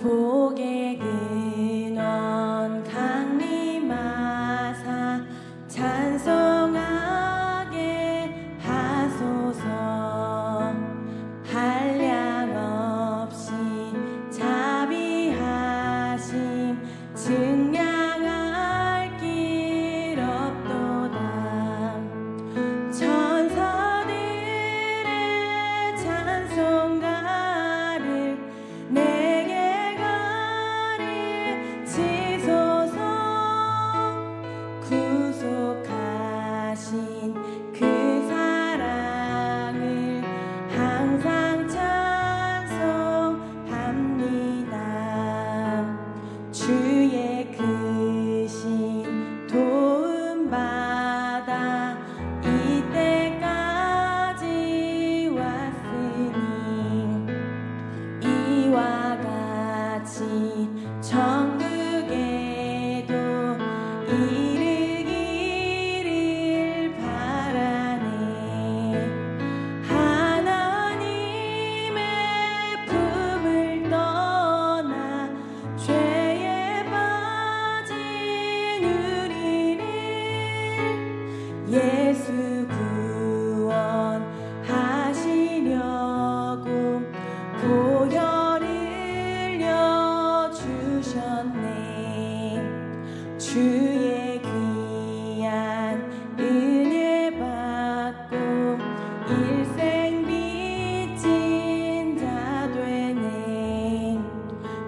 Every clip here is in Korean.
복의 근원 강림하사 찬송하게 하소서. 한량없이 자비하심 증량할 길 없도다. 천사들의 찬송가를 내게 가르치소서. 구속하신 그 사랑을 항상 찬송합니다. 주의 크신 도움받아 이때까지 왔으니 이와 같이 천국에도 이르기를 바라네. 하나님의 품을 떠나 죄에 빠진 우리를 예수 구원하시려고 보혈 흘려 주셨네. 주의 귀한 은혜 받고 일생 빚진 자 되네.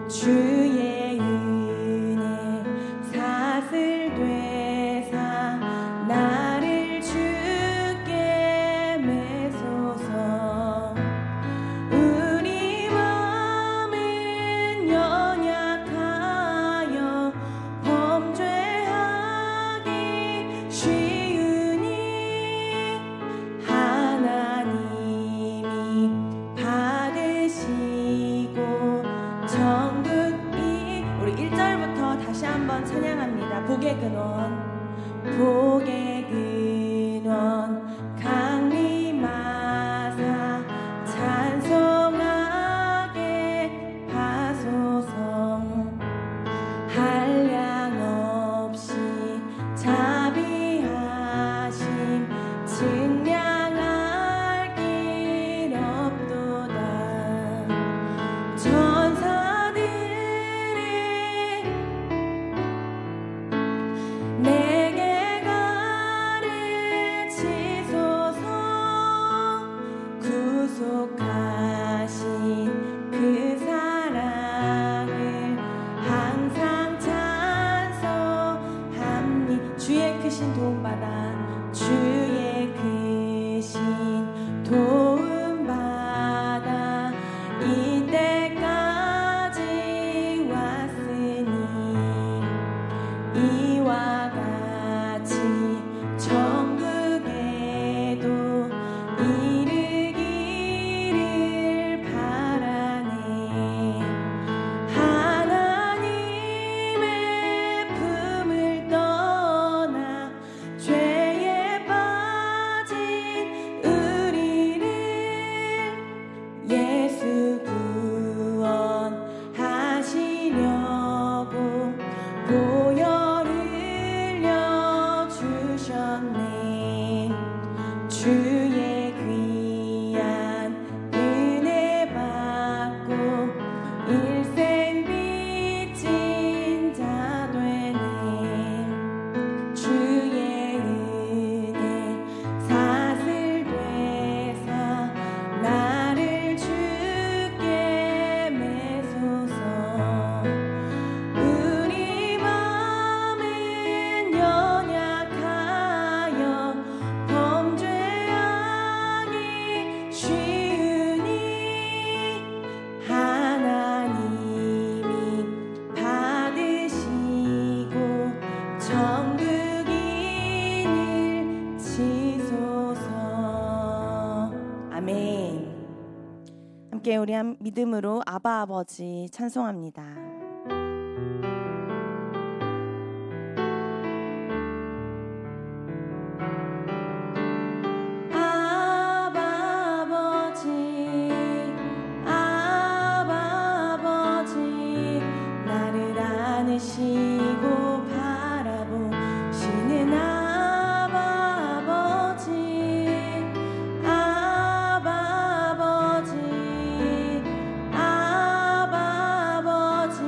주의 은혜 사슬 되사 나를 주께 매소서. 우리 마음은 연약하여 범죄하기 쉬우니 하나님이 받으시고 정극이. 우리 1절부터 다시 한번 찬양합니다. 복의 근원, 복의 근원 강림하사 찬송하게 하소서. 한량없이 자비하심 증량할 길 없도다. 천사들이 내게 가르치소서. 구속하신 그 사랑을 항상 찬송합니다. 주의 크신 도움받아, 주의 크신 도움받아 이때까지 왔으니 이와 같이 천국에도 이르기를 바라네. 하나님의 품을 떠나 죄에 빠진 우리를 예수 구원하시려고 보혈 흘려 주셨네. 주의 귀한 은혜 받고 일생 빚진 자 되네. 주의 은혜 사슬 되사 나를 주께 매소서. 우리 마음은 연약하여 범죄하기 쉬우니 하나님이 받으시고 정극인을 치소서. 아멘. 함께 우리 믿음으로 아바 아버지 찬송합니다. 아바 아버지 안으시고 바라보시는 아바 아버지, 아바 아버지, 아바 아버지,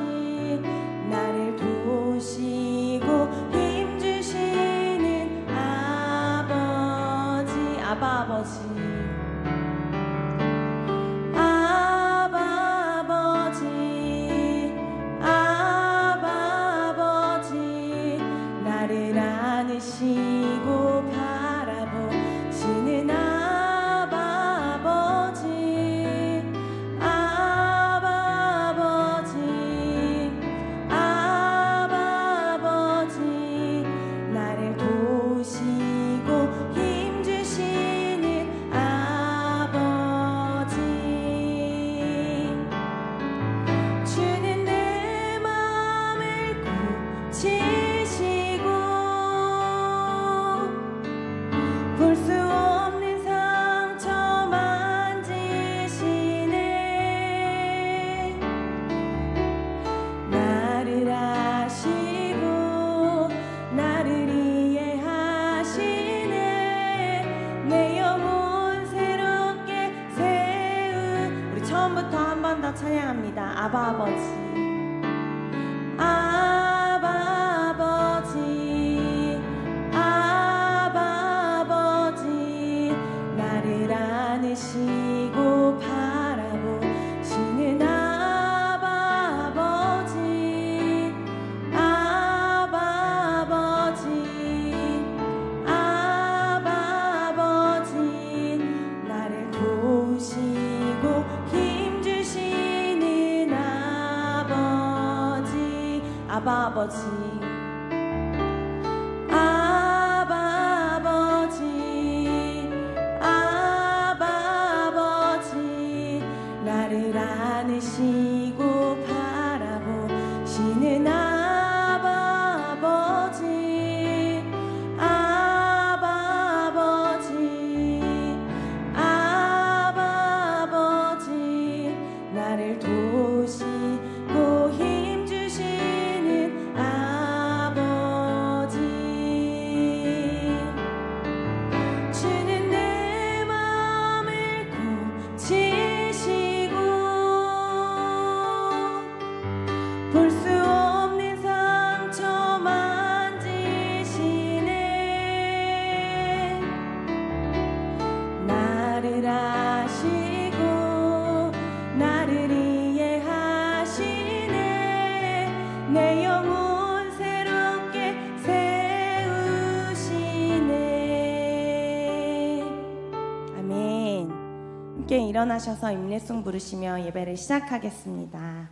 나를 도우시고 힘주시는 아버지, 아바 아버지, 안으시고 바라보시는 아바 아버지, 아바 아버지, 아바 아버지, 나를 도우시고 힘주시는 아버지, 주는 내 맘을 고치시고 볼 수 없는 상처 만지시네. 나를 아시고 나를 이해하시네. 내 영혼 새롭게 세운, 우리 처음부터 한 번 더 찬양합니다. 아바 아버지, 아바 아버지, 나를 안으시고 바라보시는 아바 아버지, 아바 아버지, 아바 아버지, 나를 도우시고 힘주시는 아버지, 아바 아버지, 나를 안으시고 바라보시는 아바 아버지, 아바 아버지, 아바 아버지, 나를 도우시고 힘주시는 아버지, 주는 내 맘을 고치시고 볼 수 없는 상처 만지시네. 나를 아시고 나를 이해하시네. 내 영혼 새롭게 세우시네. 아멘. 함께 일어나셔서 임례송 부르시며 예배를 시작하겠습니다.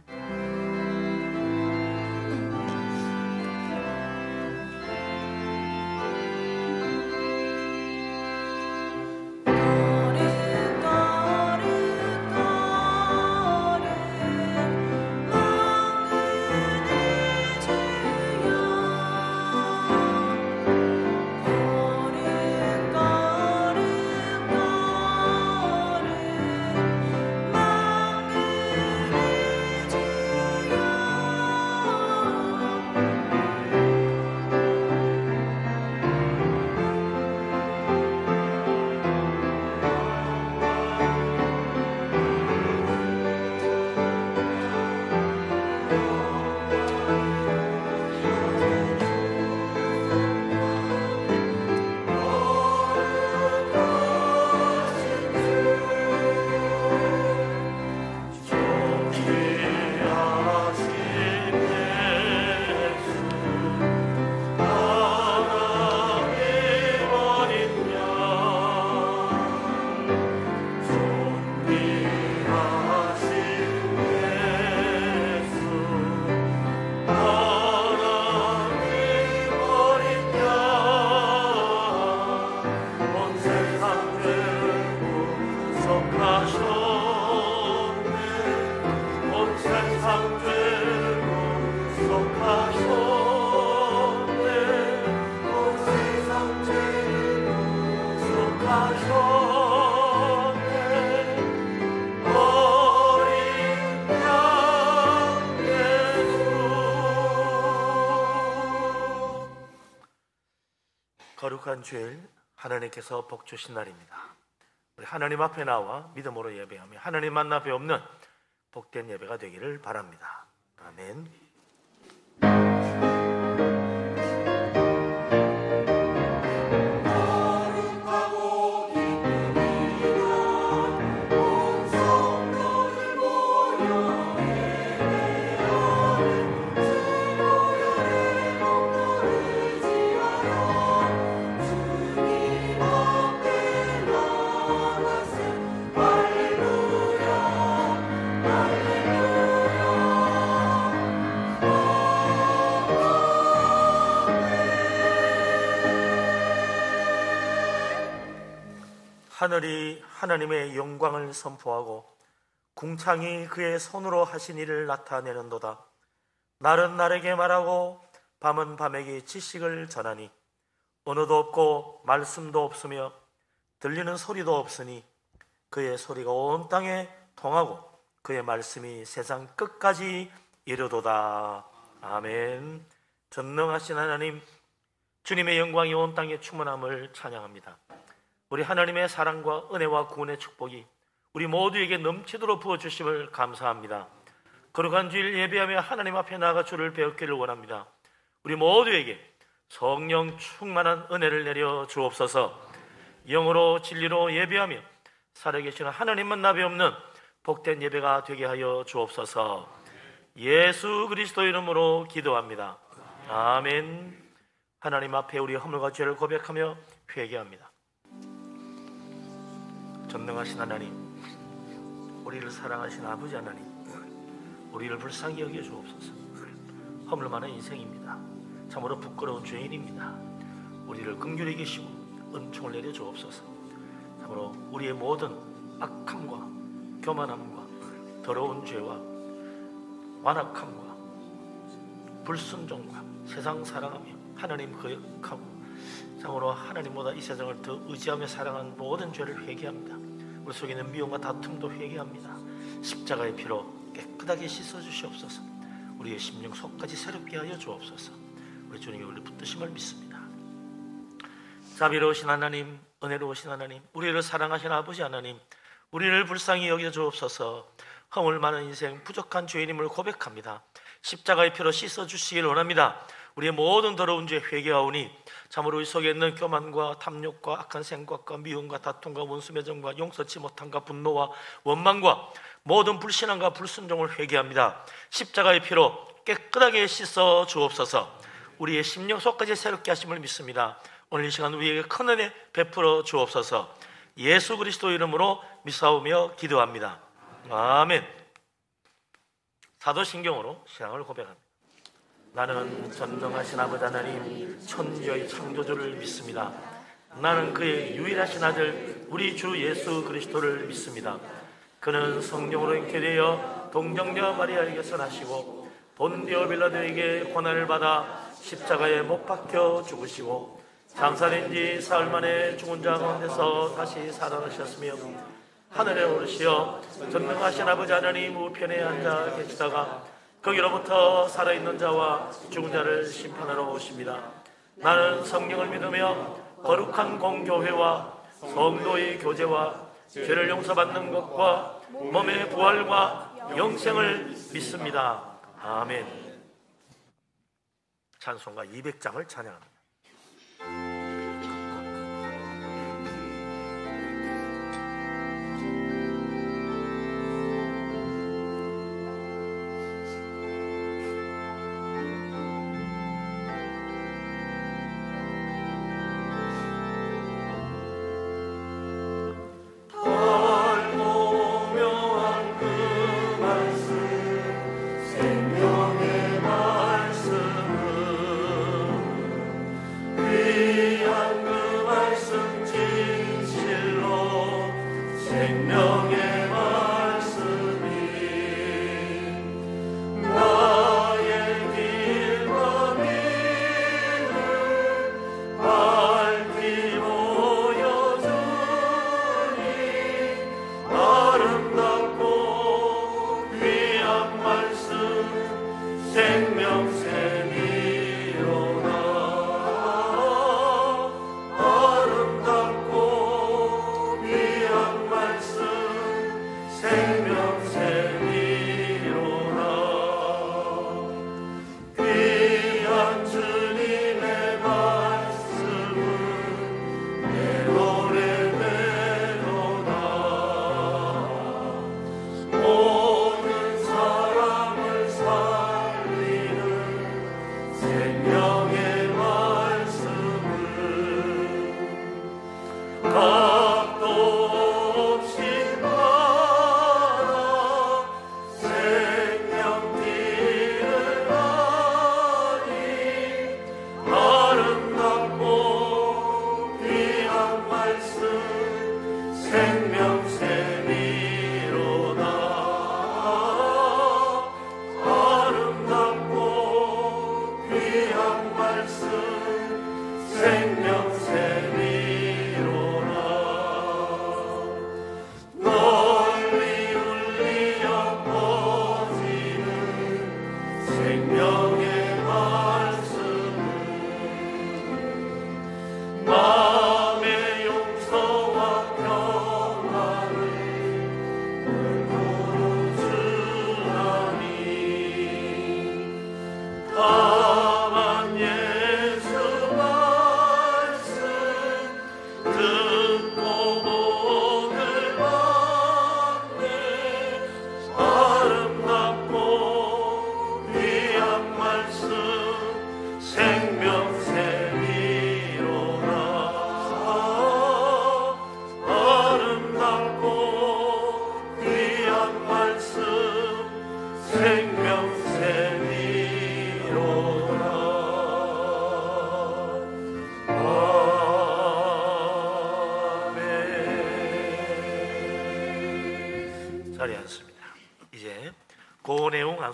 거룩한 주일, 하나님께서 복 주신 날입니다. 우리 하나님 앞에 나와 믿음으로 예배하며 하나님 만나 배우는 복된 예배가 되기를 바랍니다. 아멘. 하늘이 하나님의 영광을 선포하고 궁창이 그의 손으로 하신 일을 나타내는도다. 날은 날에게 말하고 밤은 밤에게 지식을 전하니 언어도 없고 말씀도 없으며 들리는 소리도 없으니 그의 소리가 온 땅에 통하고 그의 말씀이 세상 끝까지 이르도다. 아멘. 전능하신 하나님, 주님의 영광이 온 땅에 충만함을 찬양합니다. 우리 하나님의 사랑과 은혜와 구원의 축복이 우리 모두에게 넘치도록 부어주심을 감사합니다. 거룩한 주일 예배하며 하나님 앞에 나아가 주를 배우기를 원합니다. 우리 모두에게 성령 충만한 은혜를 내려 주옵소서. 영으로 진리로 예배하며 살아계시는 하나님 만나 배우는 복된 예배가 되게 하여 주옵소서. 예수 그리스도 이름으로 기도합니다. 아멘. 하나님 앞에 우리 허물과 죄를 고백하며 회개합니다. 전능하신 하나님, 우리를 사랑하신 아버지 하나님, 우리를 불쌍히 여겨 주옵소서. 허물 많은 인생입니다. 참으로 부끄러운 죄인입니다. 우리를 긍휼히 계시고 은총을 내려 주옵소서. 참으로 우리의 모든 악함과 교만함과 더러운 죄와 완악함과 불순종과 세상 사랑하며 하나님 거역하고 참으로 하나님보다 이 세상을 더 의지하며 사랑한 모든 죄를 회개합니다. 우리 속에 있는 미움과 다툼도 회개합니다. 십자가의 피로 깨끗하게 씻어주시옵소서. 우리의 심령 속까지 새롭게 하여 주옵소서. 우리 주님이 우리를 붙드심을 믿습니다. 자비로우신 하나님, 은혜로우신 하나님, 우리를 사랑하신 아버지 하나님, 우리를 불쌍히 여겨 주옵소서. 허물 많은 인생, 부족한 죄인임을 고백합니다. 십자가의 피로 씻어주시길 원합니다. 우리의 모든 더러운 죄 회개하오니 참으로 우리 속에 있는 교만과 탐욕과 악한 생각과 미움과 다툼과 원수매정과 용서치 못함과 분노와 원망과 모든 불신앙과 불순종을 회개합니다. 십자가의 피로 깨끗하게 씻어 주옵소서. 우리의 심령 속까지 새롭게 하심을 믿습니다. 오늘 이 시간 우리에게 큰 은혜 베풀어 주옵소서. 예수 그리스도 이름으로 믿사오며 기도합니다. 아멘. 사도신경으로 신앙을 고백합니다. 나는 전능하신 아버지 하나님 천지의 창조주를 믿습니다. 나는 그의 유일하신 아들 우리 주 예수 그리스도를 믿습니다. 그는 성령으로 잉태되어 동정녀 마리아에게서 나시고 본디오 빌라도에게 고난을 받아 십자가에 못 박혀 죽으시고 장사된 지 사흘 만에 죽은 자 가운데서 다시 살아나셨으며 하늘에 오르시어 전능하신 아버지 하나님 우편에 앉아 계시다가 거기로부터 살아있는 자와 죽은 자를 심판하러 오십니다. 나는 성령을 믿으며 거룩한 공교회와 성도의 교제와 죄를 용서받는 것과 몸의 부활과 영생을 믿습니다. 아멘. 찬송가 200장을 찬양합니다.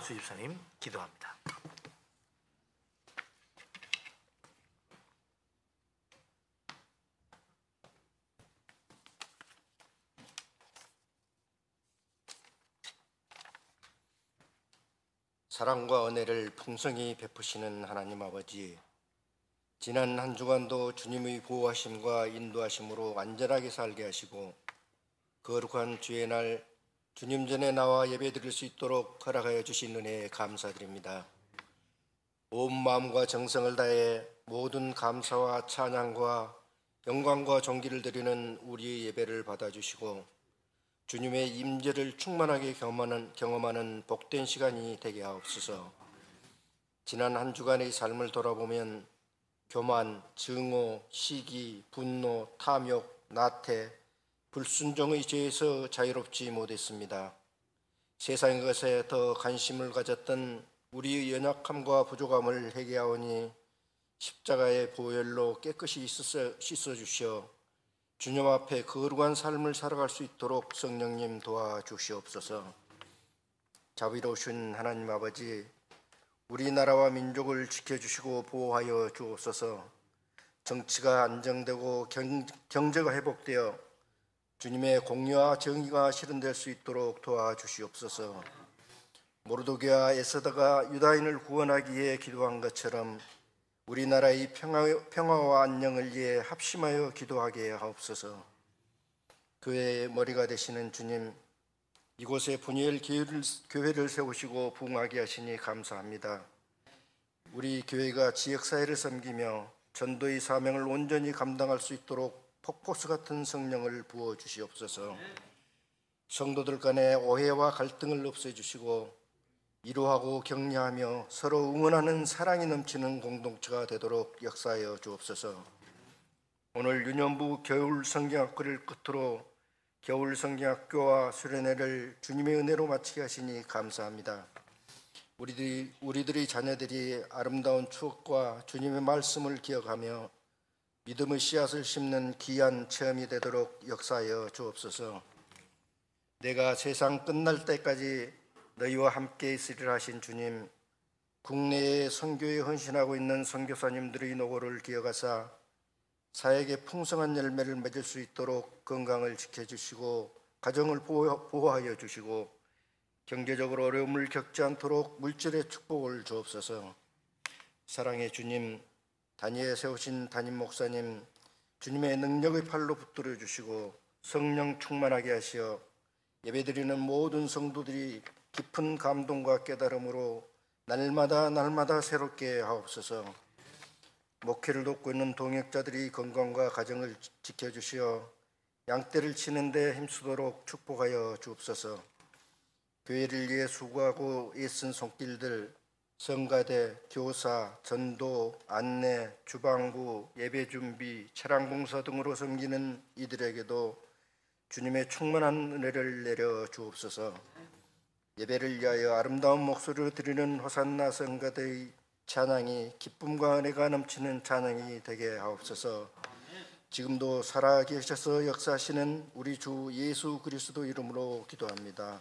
안학수 집사님 기도합니다. 사랑과 은혜를 풍성히 베푸시는 하나님 아버지, 지난 한 주간도 주님의 보호하심과 인도하심으로 안전하게 살게 하시고 거룩한 주의 날 주님 전에 나와 예배드릴 수 있도록 허락하여 주신 은혜에 감사드립니다. 온 마음과 정성을 다해 모든 감사와 찬양과 영광과 존귀를 드리는 우리의 예배를 받아주시고 주님의 임재를 충만하게 경험하는 복된 시간이 되게 하옵소서. 지난 한 주간의 삶을 돌아보면 교만, 증오, 시기, 분노, 탐욕, 나태, 불순종의 죄에서 자유롭지 못했습니다. 세상의 것에 더 관심을 가졌던 우리의 연약함과 부족함을 회개하오니 십자가의 보혈로 깨끗이 씻어주시어 주님 앞에 거룩한 삶을 살아갈 수 있도록 성령님 도와주시옵소서. 자비로우신 하나님 아버지, 우리나라와 민족을 지켜주시고 보호하여 주옵소서. 정치가 안정되고 경제가 회복되어 주님의 공의와 정의가 실현될 수 있도록 도와주시옵소서. 모르드게와 에스더가 유다인을 구원하기 위해 기도한 것처럼 우리나라의 평화와 안녕을 위해 합심하여 기도하게 하옵소서. 교회의 머리가 되시는 주님, 이곳에 분이엘 교회를 세우시고 부흥하게 하시니 감사합니다. 우리 교회가 지역사회를 섬기며 전도의 사명을 온전히 감당할 수 있도록 폭포수 같은 성령을 부어주시옵소서. 성도들 간의 오해와 갈등을 없애주시고 이루하고 격려하며 서로 응원하는 사랑이 넘치는 공동체가 되도록 역사하여 주옵소서. 오늘 유년부 겨울 성경학교를 끝으로 겨울 성경학교와 수련회를 주님의 은혜로 마치게 하시니 감사합니다. 우리들의 자녀들이 아름다운 추억과 주님의 말씀을 기억하며 믿음의 씨앗을 심는 귀한 체험이 되도록 역사하여 주옵소서. 내가 세상 끝날 때까지 너희와 함께 있으리라 하신 주님, 국내의 선교에 헌신하고 있는 선교사님들의 노고를 기억하사 사역에 풍성한 열매를 맺을 수 있도록 건강을 지켜주시고 가정을 보호하여 주시고 경제적으로 어려움을 겪지 않도록 물질의 축복을 주옵소서. 사랑의 주님, 단위에 세우신 담임 목사님, 주님의 능력의 팔로 붙들어 주시고 성령 충만하게 하시어 예배드리는 모든 성도들이 깊은 감동과 깨달음으로 날마다 새롭게 하옵소서. 목회를 돕고 있는 동역자들이 건강과 가정을 지켜주시어 양떼를 치는데 힘쓰도록 축복하여 주옵소서. 교회를 위해 수고하고 애쓴 손길들, 성가대, 교사, 전도, 안내, 주방부, 예배준비, 차량공사 등으로 섬기는 이들에게도 주님의 충만한 은혜를 내려 주옵소서. 예배를 위하여 아름다운 목소리로 드리는 호산나 성가대의 찬양이 기쁨과 은혜가 넘치는 찬양이 되게 하옵소서. 지금도 살아계셔서 역사하시는 우리 주 예수 그리스도 이름으로 기도합니다.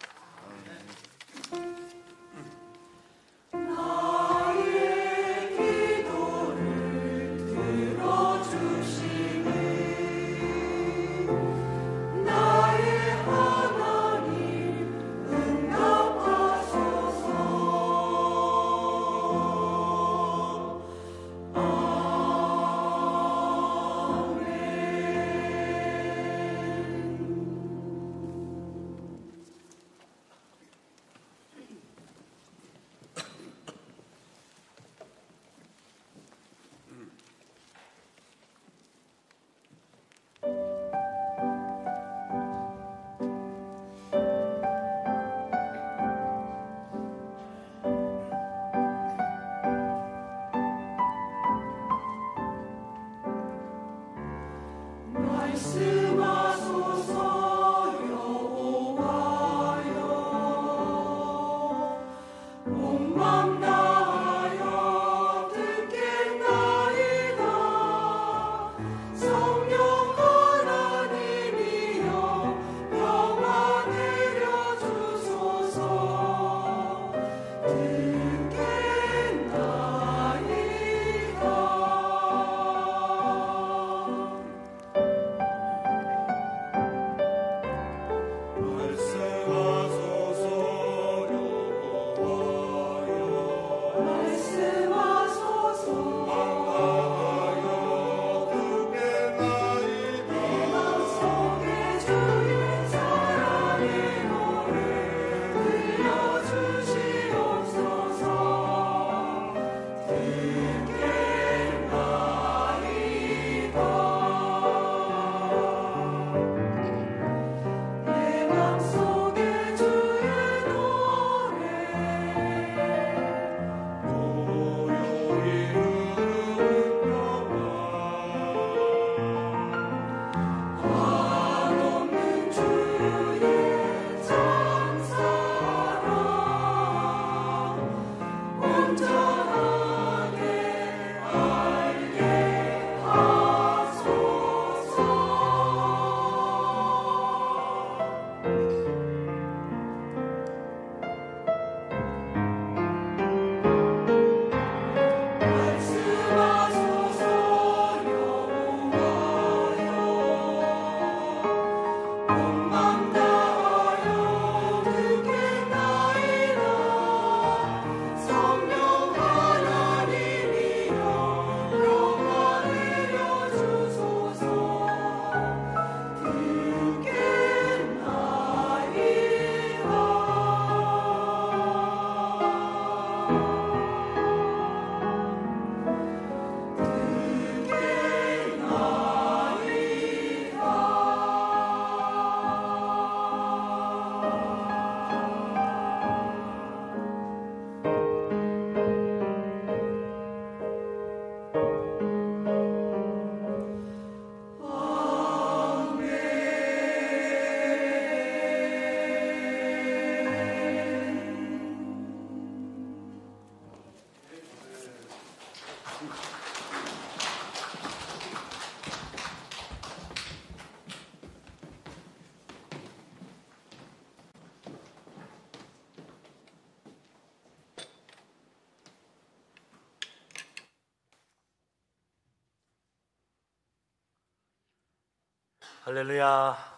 할렐루야.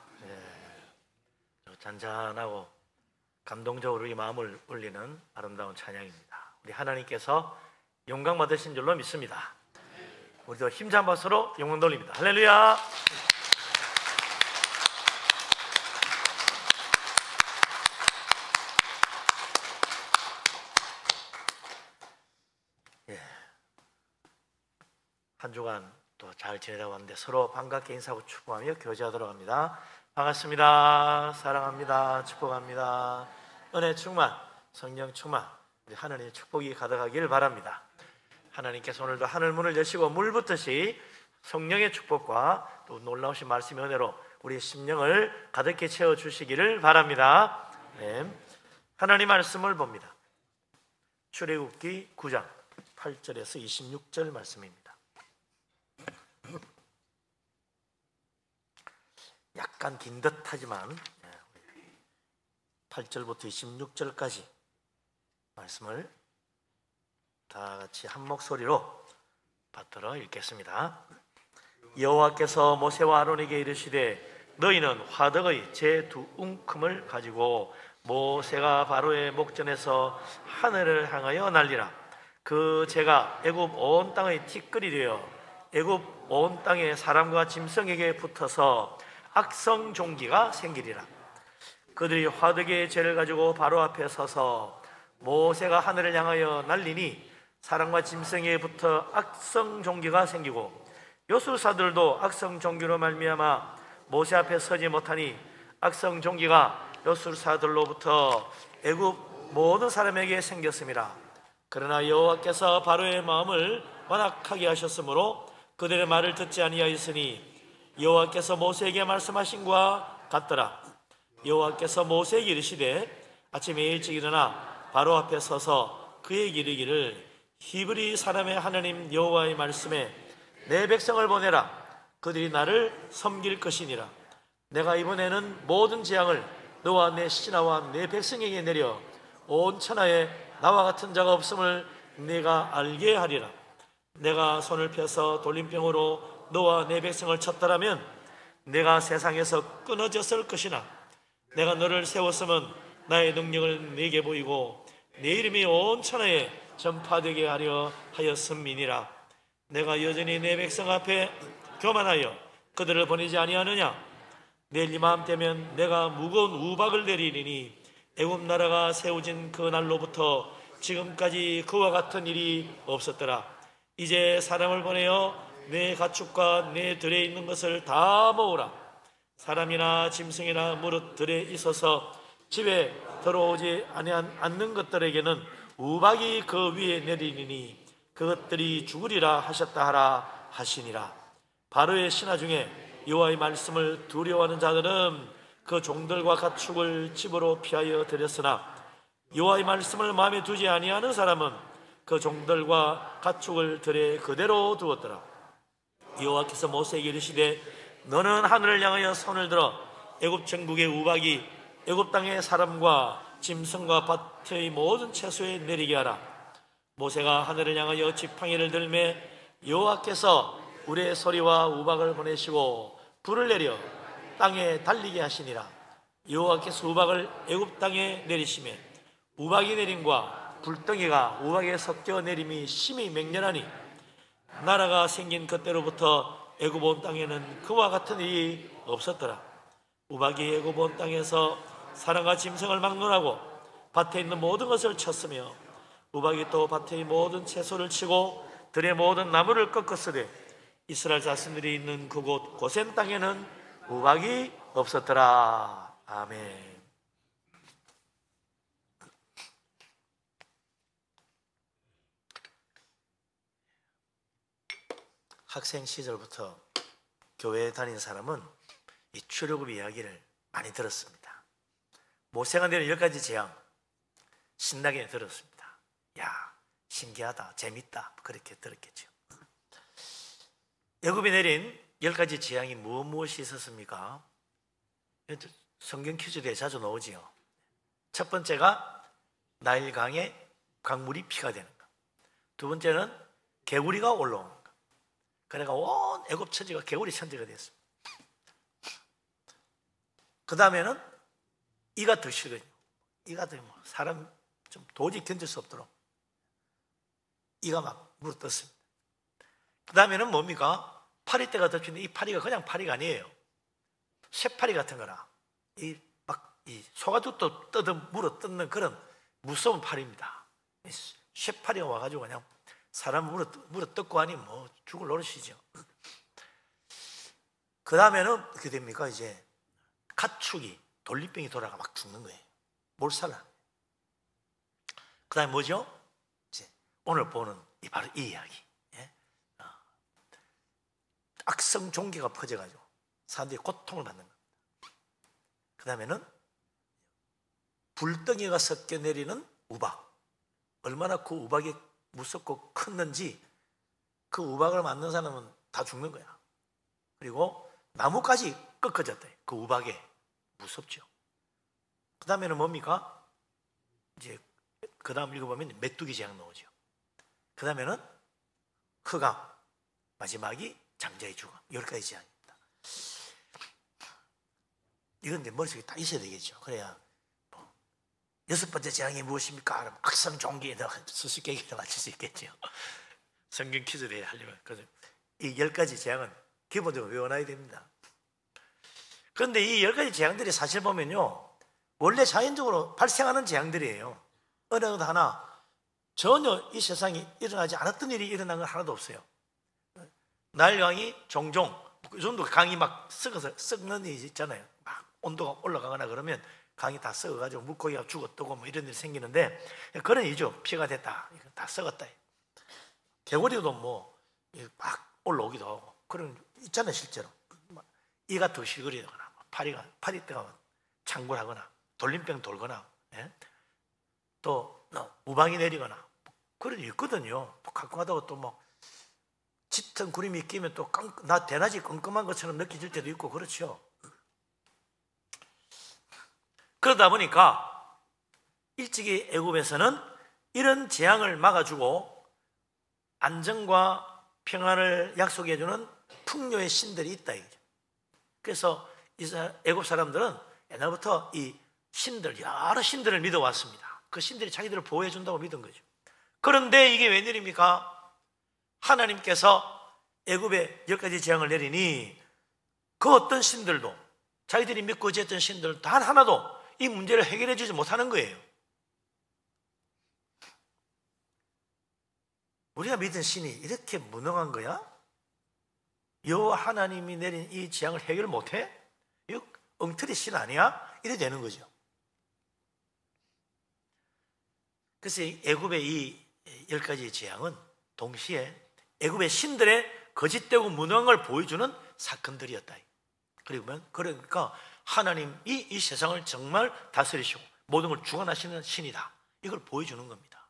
잔잔하고 감동적으로 이 마음을 울리는 아름다운 찬양입니다. 우리 하나님께서 영광 받으신 줄로 믿습니다. 우리도 힘찬 박수로 영광 돌립니다. 할렐루야. 한 주간 또 잘 지내다고 하는데 서로 반갑게 인사하고 축복하며 교제하도록 합니다. 반갑습니다. 사랑합니다. 축복합니다. 은혜 충만, 성령 충만, 우리 하나님의 축복이 가득하기를 바랍니다. 하나님께서 오늘도 하늘 문을 여시고 물 붓듯이 성령의 축복과 또 놀라우신 말씀의 은혜로 우리의 심령을 가득히 채워주시기를 바랍니다. 네. 하나님 말씀을 봅니다. 출애굽기 9장 8절에서 26절 말씀입니다. 약간 긴 듯하지만 8절부터 26절까지 말씀을 다 같이 한 목소리로 받들어 읽겠습니다. 여호와께서 모세와 아론에게 이르시되 너희는 화덕의 제 두 웅큼을 가지고 모세가 바로의 목전에서 하늘을 향하여 날리라. 그 재가 애굽 온 땅의 티끌이 되어 애굽 온 땅의 사람과 짐승에게 붙어서 악성 종기가 생기리라. 그들이 화덕의 재를 가지고 바로 앞에 서서 모세가 하늘을 향하여 날리니 사람과 짐승에게 붙어 악성 종기가 생기고 요술사들도 악성 종기로 말미암아 모세 앞에 서지 못하니 악성 종기가 요술사들로부터 애굽 모든 사람에게 생겼습니다. 그러나 여호와께서 바로의 마음을 완악하게 하셨으므로 그들의 말을 듣지 아니하였으니 여호와께서 모세에게 말씀하신과 같더라. 여호와께서 모세에게 이르시되 아침에 일찍 일어나 바로 앞에 서서 그에게 이르기를 히브리 사람의 하나님 여호와의 말씀에 내 백성을 보내라. 그들이 나를 섬길 것이니라. 내가 이번에는 모든 재앙을 너와 내 신하와 내 백성에게 내려 온 천하에 나와 같은 자가 없음을 네가 알게 하리라. 내가 손을 펴서 돌림병으로 너와 내 백성을 쳤더라면 내가 세상에서 끊어졌을 것이나 내가 너를 세웠으면 나의 능력을 네게 보이고 내 이름이 온 천하에 전파되게 하려 하였음이니라. 내가 여전히 내 백성 앞에 교만하여 그들을 보내지 아니하느냐. 내일 이맘때면 내가 무거운 우박을 내리리니 애굽 나라가 세워진 그 날로부터 지금까지 그와 같은 일이 없었더라. 이제 사람을 보내어 내 가축과 내 들에 있는 것을 다 모으라. 사람이나 짐승이나 무릇 들에 있어서 집에 들어오지 않는 것들에게는 우박이 그 위에 내리니 그것들이 죽으리라 하셨다 하라 하시니라. 바로의 신하 중에 여호와의 말씀을 두려워하는 자들은 그 종들과 가축을 집으로 피하여 들였으나 여호와의 말씀을 마음에 두지 아니하는 사람은 그 종들과 가축을 들에 그대로 두었더라. 여호와께서 모세에게 이르시되 너는 하늘을 향하여 손을 들어 애굽 전국의 우박이 애굽 땅의 사람과 짐승과 밭의 모든 채소에 내리게 하라. 모세가 하늘을 향하여 지팡이를 들매 여호와께서 우레의 소리와 우박을 보내시고 불을 내려 땅에 달리게 하시니라. 여호와께서 우박을 애굽 땅에 내리시매 우박이 내림과 불덩이가 우박에 섞여 내림이 심히 맹렬하니 나라가 생긴 그때로부터 애굽 온 땅에는 그와 같은 일이 없었더라. 우박이 애굽 온 땅에서 사람과 짐승을 막론하고 밭에 있는 모든 것을 쳤으며 우박이 또 밭의 모든 채소를 치고 들의 모든 나무를 꺾었으되 이스라엘 자손들이 있는 그곳 고센 땅에는 우박이 없었더라. 아멘. 학생 시절부터 교회에 다닌 사람은 이 출애굽 이야기를 많이 들었습니다. 모세가 내린 10가지 재앙 신나게 들었습니다. 야, 신기하다, 재밌다 그렇게 들었겠죠. 애굽에 내린 10가지 재앙이 무엇이 있었습니까? 성경 퀴즈에 자주 나오지요. 첫 번째가 나일강에 강물이 피가 되는 것. 두 번째는 개구리가 올라오는 것. 그러니까 온 애굽 천지가 개구리 천지가 됐습니다. 그 다음에는 이가 드시거든요. 이가 더 사람 좀 도저히 견딜 수 없도록 이가 막 물어떴습니다. 그 다음에는 뭡니까? 파리떼가 덮치는데 이 파리가 그냥 파리가 아니에요. 쇠파리 같은 거라 이 소가죽도 물어 뜯는 그런 무서운 파리입니다. 쇠파리가 와가지고 그냥 사람 물어 뜯고 하니 뭐 죽을 노릇이죠. 그 다음에는 어떻게 됩니까? 이제 가축이 돌림병이 돌아가 막 죽는 거예요. 몰살라. 그 다음에 뭐죠? 이제 오늘 보는 바로 이 이야기. 예? 악성 종기가 퍼져가지고 사람들이 고통을 받는 겁니다. 그 다음에는 불덩이가 섞여 내리는 우박. 얼마나 그 우박이 무섭고 컸는지 그 우박을 맞는 사람은 다 죽는 거야. 그리고 나무까지 꺾어졌다. 그 우박에. 무섭죠. 그 다음에는 뭡니까? 이제 그 다음 읽어보면 메뚜기 재앙 나오죠. 그 다음에는 흑암, 마지막이 장자의 죽음. 10가지 재앙입니다. 이건 내 머릿속에 다 있어야 되겠죠. 그래야 뭐 6번째 재앙이 무엇입니까? 그럼 악성 종기에다 수수께끼를 맞출 수 있겠죠. 성경 퀴즈를 하려면 그래서 이 10가지 재앙은 기본적으로 외워놔야 됩니다. 그런데 이 10가지 재앙들이 사실 보면요, 원래 자연적으로 발생하는 재앙들이에요. 어느 것 하나 전혀 이 세상에 일어나지 않았던 일이 일어난 건 하나도 없어요. 나일강이 종종 요즘도 강이 막 썩는 일이 있잖아요. 막 온도가 올라가거나 그러면 강이 다 썩어가지고 물고기가 죽었다고 뭐 이런 일이 생기는데 그런 일이죠. 피가 됐다, 이거 다 썩었다. 개구리도 뭐 막 올라오기도 하고 그런 있잖아요. 실제로 이가 더실거리거나 파리떼가 창궐하거나 돌림병 돌거나, 예? 또 우박이 내리거나 그런 일 있거든요. 가끔 하다가 또 뭐 짙은 구름이 끼면 또 대낮이 깜깜한 것처럼 느껴질 때도 있고 그렇죠. 그러다 보니까 일찍이 애굽에서는 이런 재앙을 막아주고 안정과 평안을 약속해주는 풍요의 신들이 있다. 그래서 애굽 사람들은 옛날부터 이 신들, 여러 신들을 믿어왔습니다. 그 신들이 자기들을 보호해준다고 믿은 거죠. 그런데 이게 웬일입니까? 하나님께서 애굽에 10가지 재앙을 내리니 그 어떤 신들도, 자기들이 믿고 의지했던 신들 단 하나도 이 문제를 해결해 주지 못하는 거예요. 우리가 믿은 신이 이렇게 무능한 거야? 여호와 하나님이 내린 이 재앙을 해결 못해? 이거 엉터리 신 아니야? 이래 되는 거죠. 그래서 애굽의 이 10가지 재앙은 동시에 애굽의 신들의 거짓되고 무능한 걸 보여주는 사건들이었다. 그러니까 하나님이 이 세상을 정말 다스리시고 모든 걸 주관하시는 신이다, 이걸 보여주는 겁니다.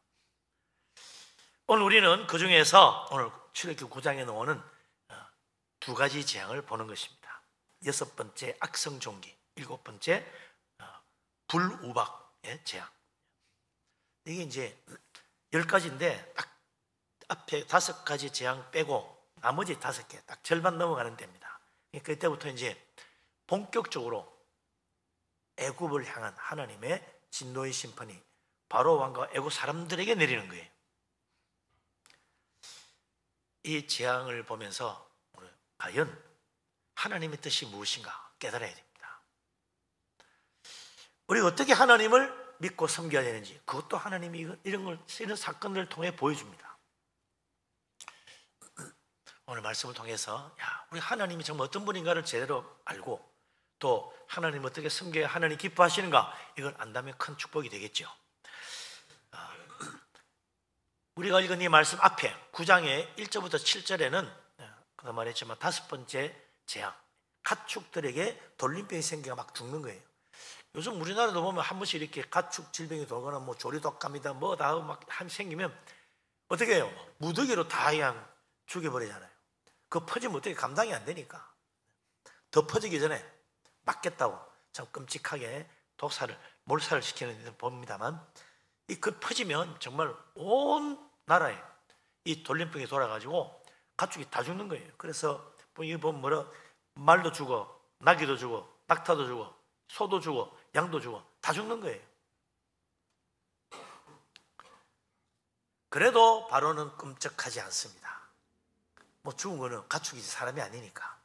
오늘 우리는 그 중에서 오늘 출애굽기 9장에 나오는 2가지 재앙을 보는 것입니다. 6번째 악성 종기, 7번째 불우박의 재앙. 이게 이제 10가지인데 딱 앞에 5가지 재앙 빼고 나머지 5개 딱 절반 넘어가는 데입니다. 그때부터 이제 본격적으로 애굽을 향한 하나님의 진노의 심판이 바로 왕과 애굽 사람들에게 내리는 거예요. 이 재앙을 보면서 과연 하나님의 뜻이 무엇인가 깨달아야 됩니다. 우리가 어떻게 하나님을 믿고 섬겨야 되는지 그것도 하나님이 이런 사건들을 통해 보여줍니다. 오늘 말씀을 통해서 우리 하나님이 정말 어떤 분인가를 제대로 알고 또 하나님 어떻게 섬겨야 하나님 기뻐하시는가 이걸 안다면 큰 축복이 되겠죠. 우리가 읽은 이 말씀 앞에 9장의 1절부터 7절에는 그다 말했지만 5번째 재앙, 가축들에게 돌림병이 생겨가 막 죽는 거예요. 요즘 우리나라도 보면 한 번씩 이렇게 가축 질병이 돌거나 뭐 조류독감이다 뭐 다 막 생기면 어떻게 해요? 무더기로 다 그냥 죽여버리잖아요. 그 퍼지면 어떻게 감당이 안 되니까 더 퍼지기 전에 막겠다고 참 끔찍하게 몰살을 시키는 데 봅니다만, 이 그 퍼지면 정말 온 나라에 이 돌림병이 돌아가지고 가축이 다 죽는 거예요. 그래서 이거 보면 뭐라, 말도 죽어, 나귀도 죽어, 낙타도 죽어, 소도 죽어, 양도 죽어, 다 죽는 거예요. 그래도 바로는 끔찍하지 않습니다. 뭐 죽은 거는 가축이지 사람이 아니니까.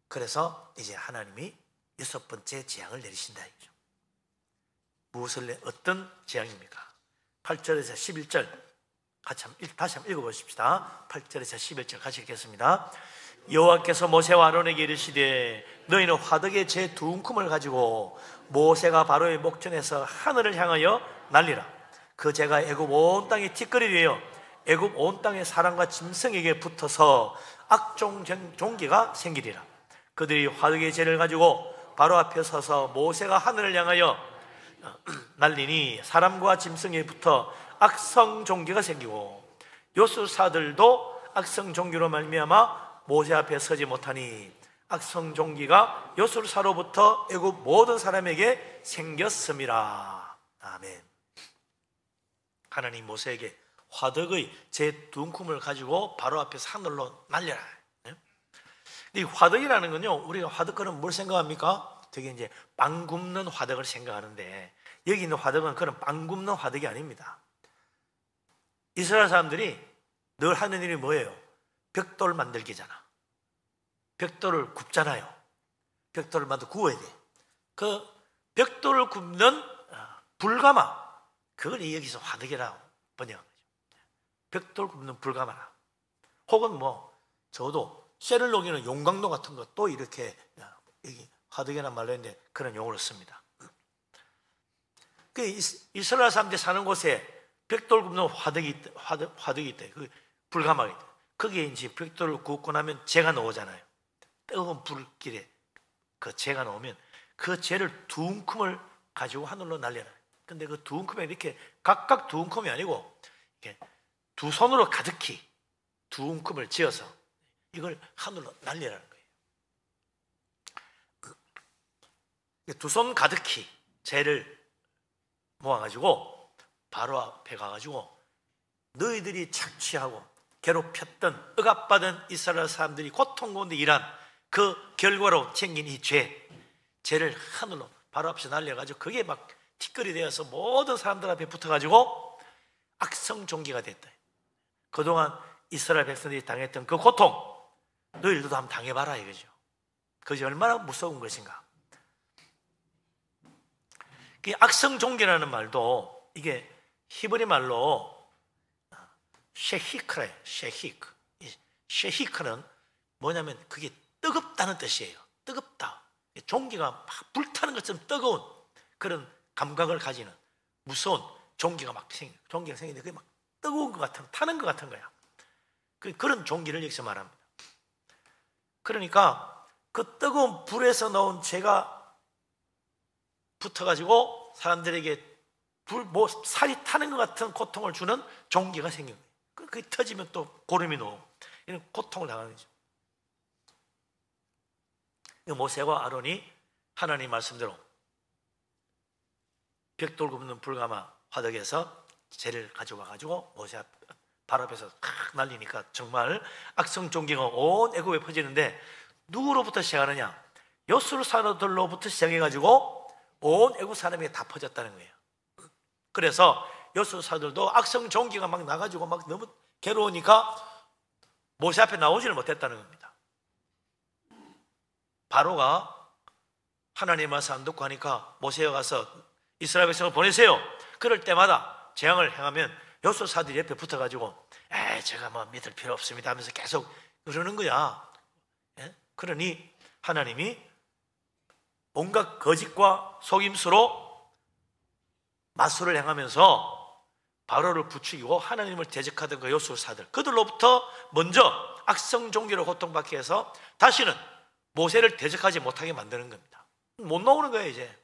그래서 이제 하나님이 6번째 재앙을 내리신다 이죠. 무엇을 어떤 재앙입니까? 8절에서 11절 다시 한번 읽어보십시다. 8절에서 11절 같이 읽겠습니다. 여호와께서 모세와 아론에게 이르시되 너희는 화덕에 제 두 움큼을 가지고 모세가 바로의 목전에서 하늘을 향하여 날리라. 그 재가 애굽 온 땅에 티끌이 되어 애굽 온 땅의 사람과 짐승에게 붙어서 악종 종기가 생기리라. 그들이 화덕의 재를 가지고 바로 앞에 서서 모세가 하늘을 향하여 날리니 사람과 짐승에 붙어 악성 종기가 생기고 요술사들도 악성 종기로 말미암아 모세 앞에 서지 못하니 악성 종기가 요술사로부터 애굽 모든 사람에게 생겼음이라. 아멘. 하나님 모세에게 화덕의 제 두 움큼을 가지고 바로 앞에서 하늘로 날려라. 이 화덕이라는 건요, 우리가 화덕은 뭘 생각합니까? 되게 이제 빵 굽는 화덕을 생각하는데, 여기 있는 화덕은 그런 빵 굽는 화덕이 아닙니다. 이스라엘 사람들이 늘 하는 일이 뭐예요? 벽돌 만들기잖아. 벽돌을 굽잖아요. 벽돌을 만들어 구워야 돼. 그 벽돌을 굽는 불가마, 그걸 여기서 화덕이라고 번역한 거죠. 벽돌 굽는 불가마라. 혹은 뭐 저도 쇠를 녹이는 용광로 같은 것도 이렇게 여기 화덕이라는 말로 했는데 그런 용어를 씁니다. 그 이스라엘 사람들이 사는 곳에 벽돌 굽는 화덕이 있대. 그 불가마가 있대. 거기에 이제 벽돌을 굽고 나면 재가 나오잖아요. 뜨거운 불길에 그 재가 나오면 그 재를 두 움큼을 가지고 하늘로 날려라. 근데 그 두 움큼에 이렇게 각각 두 움큼이 아니고 이렇게 두 손으로 가득히 두 움큼을 지어서 이걸 하늘로 날리라는 거예요. 두 손 가득히 재를 모아가지고 바로 앞에 가가지고 너희들이 착취하고 괴롭혔던 억압받은 이스라엘 사람들이 고통 가운데 일한 그 결과로 생긴 이 죄를 하늘로 바로 앞에서 날려가지고 그게 막 티끌이 되어서 모든 사람들 앞에 붙어가지고 악성 종기가 됐다. 그동안 이스라엘 백성들이 당했던 그 고통 너희들도 한번 당해봐라 이거죠. 그것이 얼마나 무서운 것인가. 이 악성 종기라는 말도 이게 히브리 말로 셰히크래요. 셰히크는 뭐냐면 그게 뜨겁다는 뜻이에요. 뜨겁다. 종기가 막 불타는 것처럼 뜨거운 그런 감각을 가지는 무서운 종기가 생기는데 그게 막 뜨거운 것 같은, 타는 것 같은 거야. 그런 종기를 여기서 말합니다. 그러니까 그 뜨거운 불에서 나온 재가 붙어가지고 사람들에게 살이 타는 것 같은 고통을 주는 종기가 생긴 거예요. 그게 터지면 또 고름이 나오고 이런 고통을 당하는 거죠. 모세와 아론이 하나님 말씀대로 벽돌 굽는 불가마 화덕에서 재를 가져와가지고 모세 발 앞에서 탁 날리니까 정말 악성 종기가 온 애굽에 퍼지는데 누구로부터 시작하느냐? 요술 사람들로부터 시작해가지고 온 애굽 사람에게 다 퍼졌다는 거예요. 그래서 요술 사람들도 악성 종기가 막 나가지고 막 너무 괴로우니까 모세 앞에 나오지를 못했다는 겁니다. 바로가 하나님의 말씀 안 듣고 하니까 모세가 가서 이스라엘 백성을 보내세요. 그럴 때마다 재앙을 행하면 요술사들이 옆에 붙어가지고 제가 뭐 믿을 필요 없습니다 하면서 계속 그러는 거야. 그러니 하나님이 온갖 거짓과 속임수로 마술을 행하면서 바로를 부추기고 하나님을 대적하던 그 요술사들, 그들로부터 먼저 악성 종기로 고통받게 해서 다시는 모세를 대적하지 못하게 만드는 겁니다. 못 나오는 거예요 이제.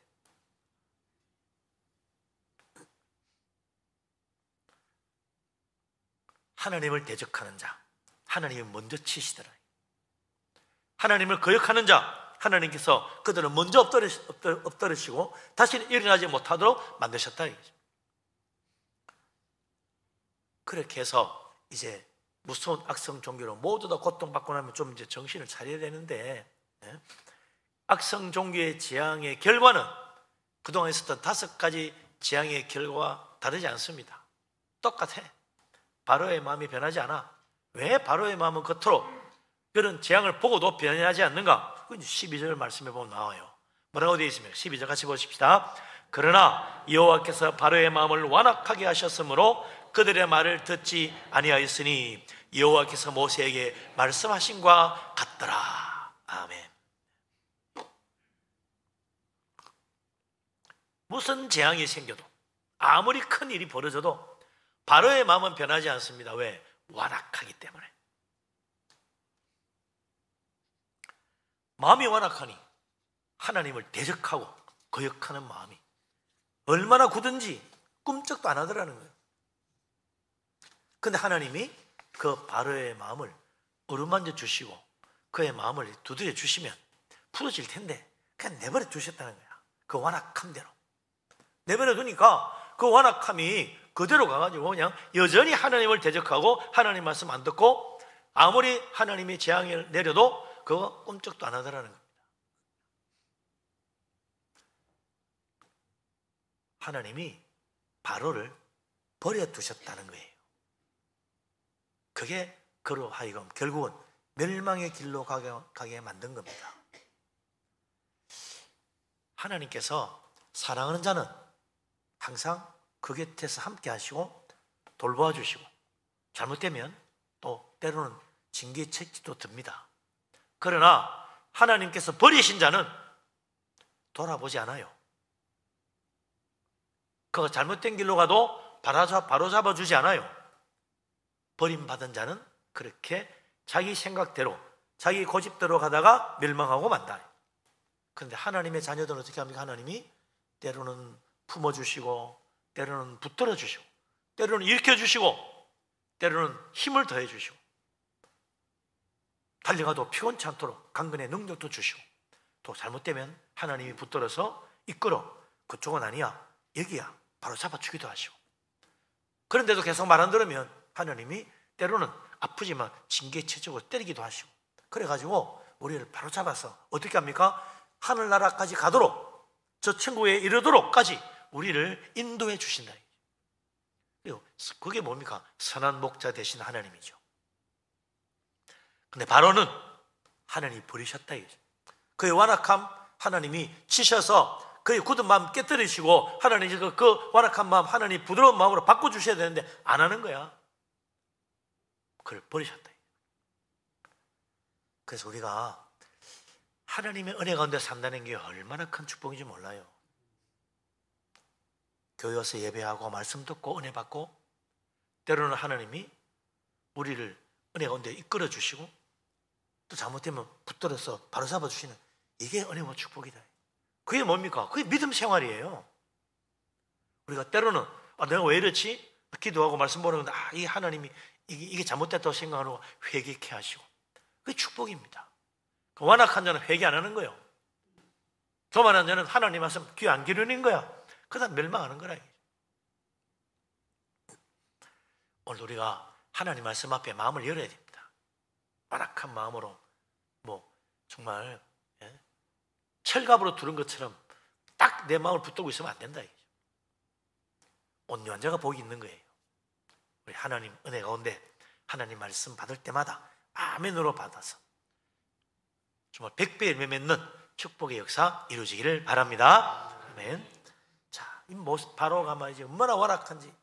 하나님을 대적하는 자, 하나님이 먼저 치시더라. 하나님을 거역하는 자, 하나님께서 그들을 먼저 엎드리시고 다시는 일어나지 못하도록 만드셨다. 그렇게 해서 이제 무서운 악성 종교로 모두 다 고통받고 나면 좀 이제 정신을 차려야 되는데, 악성 종교의 재앙의 결과는 그동안 있었던 5가지 재앙의 결과와 다르지 않습니다. 똑같아. 바로의 마음이 변하지 않아. 왜 바로의 마음은 겉으로 그런 재앙을 보고도 변하지 않는가? 12절 말씀해 보면 나와요. 뭐라고 되어 있습니까? 12절 같이 보십시다. 그러나 여호와께서 바로의 마음을 완악하게 하셨으므로 그들의 말을 듣지 아니하였으니 여호와께서 모세에게 말씀하신과 같더라. 아멘. 무슨 재앙이 생겨도, 아무리 큰 일이 벌어져도 바로의 마음은 변하지 않습니다. 왜? 완악하기 때문에. 마음이 완악하니 하나님을 대적하고 거역하는 마음이 얼마나 굳은지 꿈쩍도 안 하더라는 거예요. 근데 하나님이 그 바로의 마음을 어루만져 주시고 그의 마음을 두드려 주시면 풀어질 텐데 그냥 내버려 두셨다는 거야. 그 완악함대로 내버려 두니까 그 완악함이 그대로 가가지고 그냥 여전히 하나님을 대적하고 하나님 말씀 안 듣고 아무리 하나님이 재앙을 내려도 그거 꼼짝도 안 하더라는 겁니다. 하나님이 바로를 버려두셨다는 거예요. 그게 그로 하여금 결국은 멸망의 길로 가게 만든 겁니다. 하나님께서 사랑하는 자는 항상 그 곁에서 함께 하시고 돌보아 주시고 잘못되면 또 때로는 징계 책지도 듭니다. 그러나 하나님께서 버리신 자는 돌아보지 않아요. 그가 잘못된 길로 가도 바로 잡아주지 않아요. 버림받은 자는 그렇게 자기 생각대로 자기 고집대로 가다가 멸망하고 만다. 그런데 하나님의 자녀들은 어떻게 합니까? 하나님이 때로는 품어주시고 때로는 붙들어주시고 때로는 일으켜주시고 때로는 힘을 더해주시고 달려가도 피곤치 않도록 강건의 능력도 주시고 또 잘못되면 하나님이 붙들어서 이끌어 그쪽은 아니야 여기야 바로 잡아주기도 하시고 그런데도 계속 말 안 들으면 하나님이 때로는 아프지만 징계체적으로 때리기도 하시고 그래가지고 우리를 바로 잡아서 어떻게 합니까? 하늘나라까지 가도록 저 천국에 이르도록까지 우리를 인도해 주신다. 그게 뭡니까? 선한 목자 되신 하나님이죠. 근데 바로는 하나님이 버리셨다. 그의 완악함 하나님이 치셔서 그의 굳은 마음 깨뜨리시고 하나님이 그 완악한 마음 하나님 부드러운 마음으로 바꿔주셔야 되는데 안 하는 거야. 그걸 버리셨다. 그래서 우리가 하나님의 은혜 가운데 산다는 게 얼마나 큰 축복인지 몰라요. 교회 와서 예배하고 말씀 듣고 은혜 받고 때로는 하나님이 우리를 은혜 가운데 이끌어 주시고 또 잘못되면 붙들어서 바로 잡아주시는 이게 은혜와 축복이다. 그게 뭡니까? 그게 믿음 생활이에요. 우리가 때로는 내가 왜 이렇지? 기도하고 말씀 보는 건데 이 하나님이 이게 잘못됐다고 생각하고 회개케 하시고 그게 축복입니다. 그 완악한 자는 회개 안 하는 거예요. 교만한 자는 하나님 말씀 귀 안 기르는 거야. 그러다 멸망하는 거라. 오늘 우리가 하나님 말씀 앞에 마음을 열어야 됩니다. 완악한 마음으로 정말 철갑으로 두른 것처럼 딱 내 마음을 붙들고 있으면 안 된다. 온유한 자가 복이 있는 거예요. 우리 하나님 은혜 가운데 하나님 말씀 받을 때마다 아멘으로 받아서 정말 100배에 맺는 축복의 역사 이루어지기를 바랍니다. 아멘. 자, 이 모습 바로가 말이지 얼마나 완악한지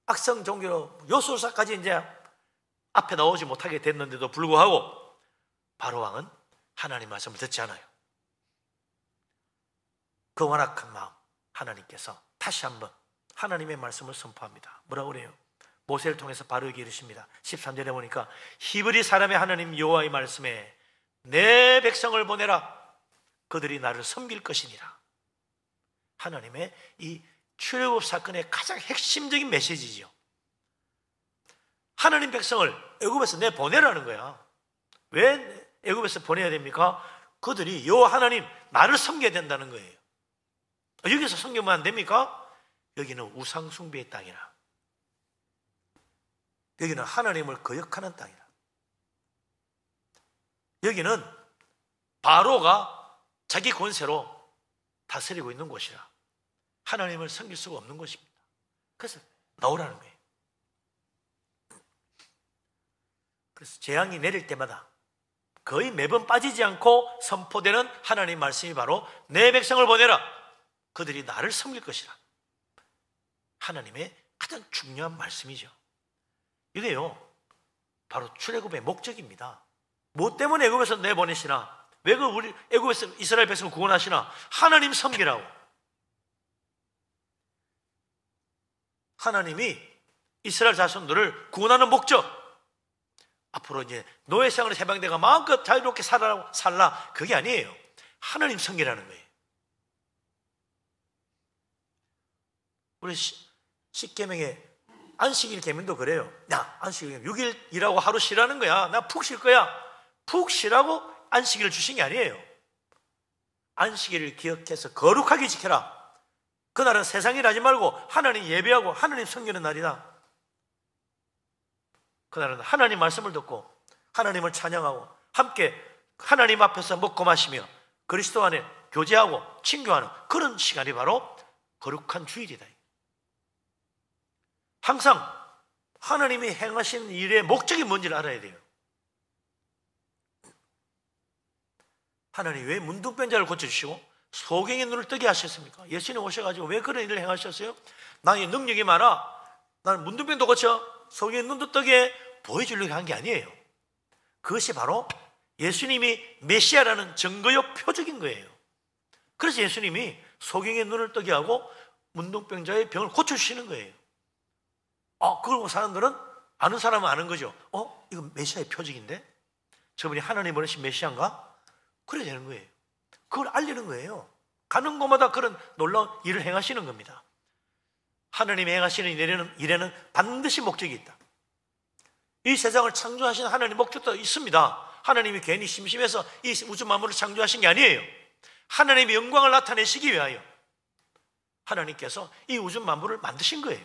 악성 종교로 요술사까지 이제 앞에 나오지 못하게 됐는데도 불구하고 바로 왕은 하나님 말씀을 듣지 않아요. 그 완악한 마음 하나님께서 다시 한번 하나님의 말씀을 선포합니다. 뭐라고 그래요? 모세를 통해서 바로에게 이르십니다. 13절에 보니까 히브리 사람의 하나님 여호와의 말씀에 내 백성을 보내라. 그들이 나를 섬길 것이니라. 하나님의 이 출애굽 사건의 가장 핵심적인 메시지죠. 하나님 백성을 애굽에서 내보내라는 거야. 왜 애굽에서 보내야 됩니까? 그들이 요 하나님 나를 섬겨야 된다는 거예요. 여기서 섬기면 안 됩니까? 여기는 우상 숭배의 땅이라. 여기는 하나님을 거역하는 땅이라. 여기는 바로가 자기 권세로 다스리고 있는 곳이라 하나님을 섬길 수가 없는 곳입니다. 그래서 나오라는 거예요. 그래서 재앙이 내릴 때마다 거의 매번 빠지지 않고 선포되는 하나님 말씀이 바로 내 백성을 보내라. 그들이 나를 섬길 것이라. 하나님의 가장 중요한 말씀이죠. 이게요 바로 출애굽의 목적입니다. 뭐 때문에 애굽에서 내보내시나? 왜 우리 애굽에서 이스라엘 백성을 구원하시나? 하나님 섬기라고. 하나님이 이스라엘 자손들을 구원하는 목적, 앞으로 이제 노예 생활을 해방돼가 마음껏 자유롭게 살라, 그게 아니에요. 하나님 섬기라는 거예요. 우리 십계명의 안식일 계명도 그래요. 야, 안식일 6일 일하고 하루 쉬라는 거야. 나 푹 쉴 거야. 푹 쉬라고 안식일을 주신 게 아니에요. 안식일을 기억해서 거룩하게 지켜라. 그날은 세상 일 하지 말고 하나님 예배하고 하나님 섬기는 날이다. 그날은 하나님 말씀을 듣고 하나님을 찬양하고 함께 하나님 앞에서 먹고 마시며 그리스도 안에 교제하고 친교하는 그런 시간이 바로 거룩한 주일이다. 항상 하나님이 행하신 일의 목적이 뭔지를 알아야 돼요. 하나님 왜 문둥병자를 고쳐주시고 소경의 눈을 뜨게 하셨습니까? 예수님 오셔가지고 왜 그런 일을 행하셨어요? 나의 능력이 많아, 나는 문둥병도 고쳐 소경의 눈도 뜨게 보여주려고 한 게 아니에요. 그것이 바로 예수님이 메시아라는 증거요 표적인 거예요. 그래서 예수님이 소경의 눈을 뜨게 하고 문둥병자의 병을 고쳐주시는 거예요. 그리고 사람들은 아는 사람은 아는 거죠. 이거 메시아의 표적인데? 저분이 하나님 보내신 메시아인가? 그래야 되는 거예요. 그걸 알리는 거예요. 가는 곳마다 그런 놀라운 일을 행하시는 겁니다. 하나님이 행하시는 일에는 반드시 목적이 있다. 이 세상을 창조하신 하나님의 목적도 있습니다. 하나님이 괜히 심심해서 이 우주 만물을 창조하신 게 아니에요. 하나님의 영광을 나타내시기 위하여 하나님께서 이 우주 만물을 만드신 거예요.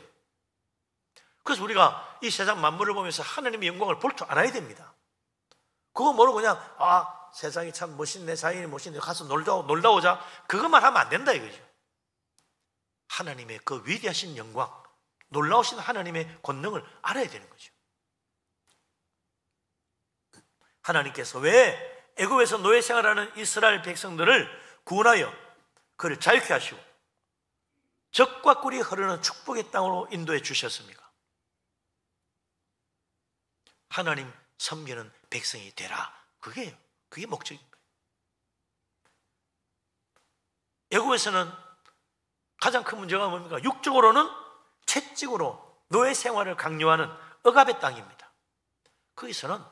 그래서 우리가 이 세상 만물을 보면서 하나님의 영광을 볼 줄 알아야 됩니다. 그거 모르고 그냥 세상이 참 멋있네, 자연이 멋있네, 가서 놀다 오자, 그것만 하면 안 된다 이거죠. 하나님의 그 위대하신 영광, 놀라우신 하나님의 권능을 알아야 되는 거죠. 하나님께서 왜 애굽에서 노예 생활하는 이스라엘 백성들을 구원하여 그를 자유케 하시고 젖과 꿀이 흐르는 축복의 땅으로 인도해 주셨습니까? 하나님 섬기는 백성이 되라. 그게 목적인 거예요. 애굽에서는 가장 큰 문제가 뭡니까? 육적으로는 채찍으로 노예 생활을 강요하는 억압의 땅입니다. 거기서는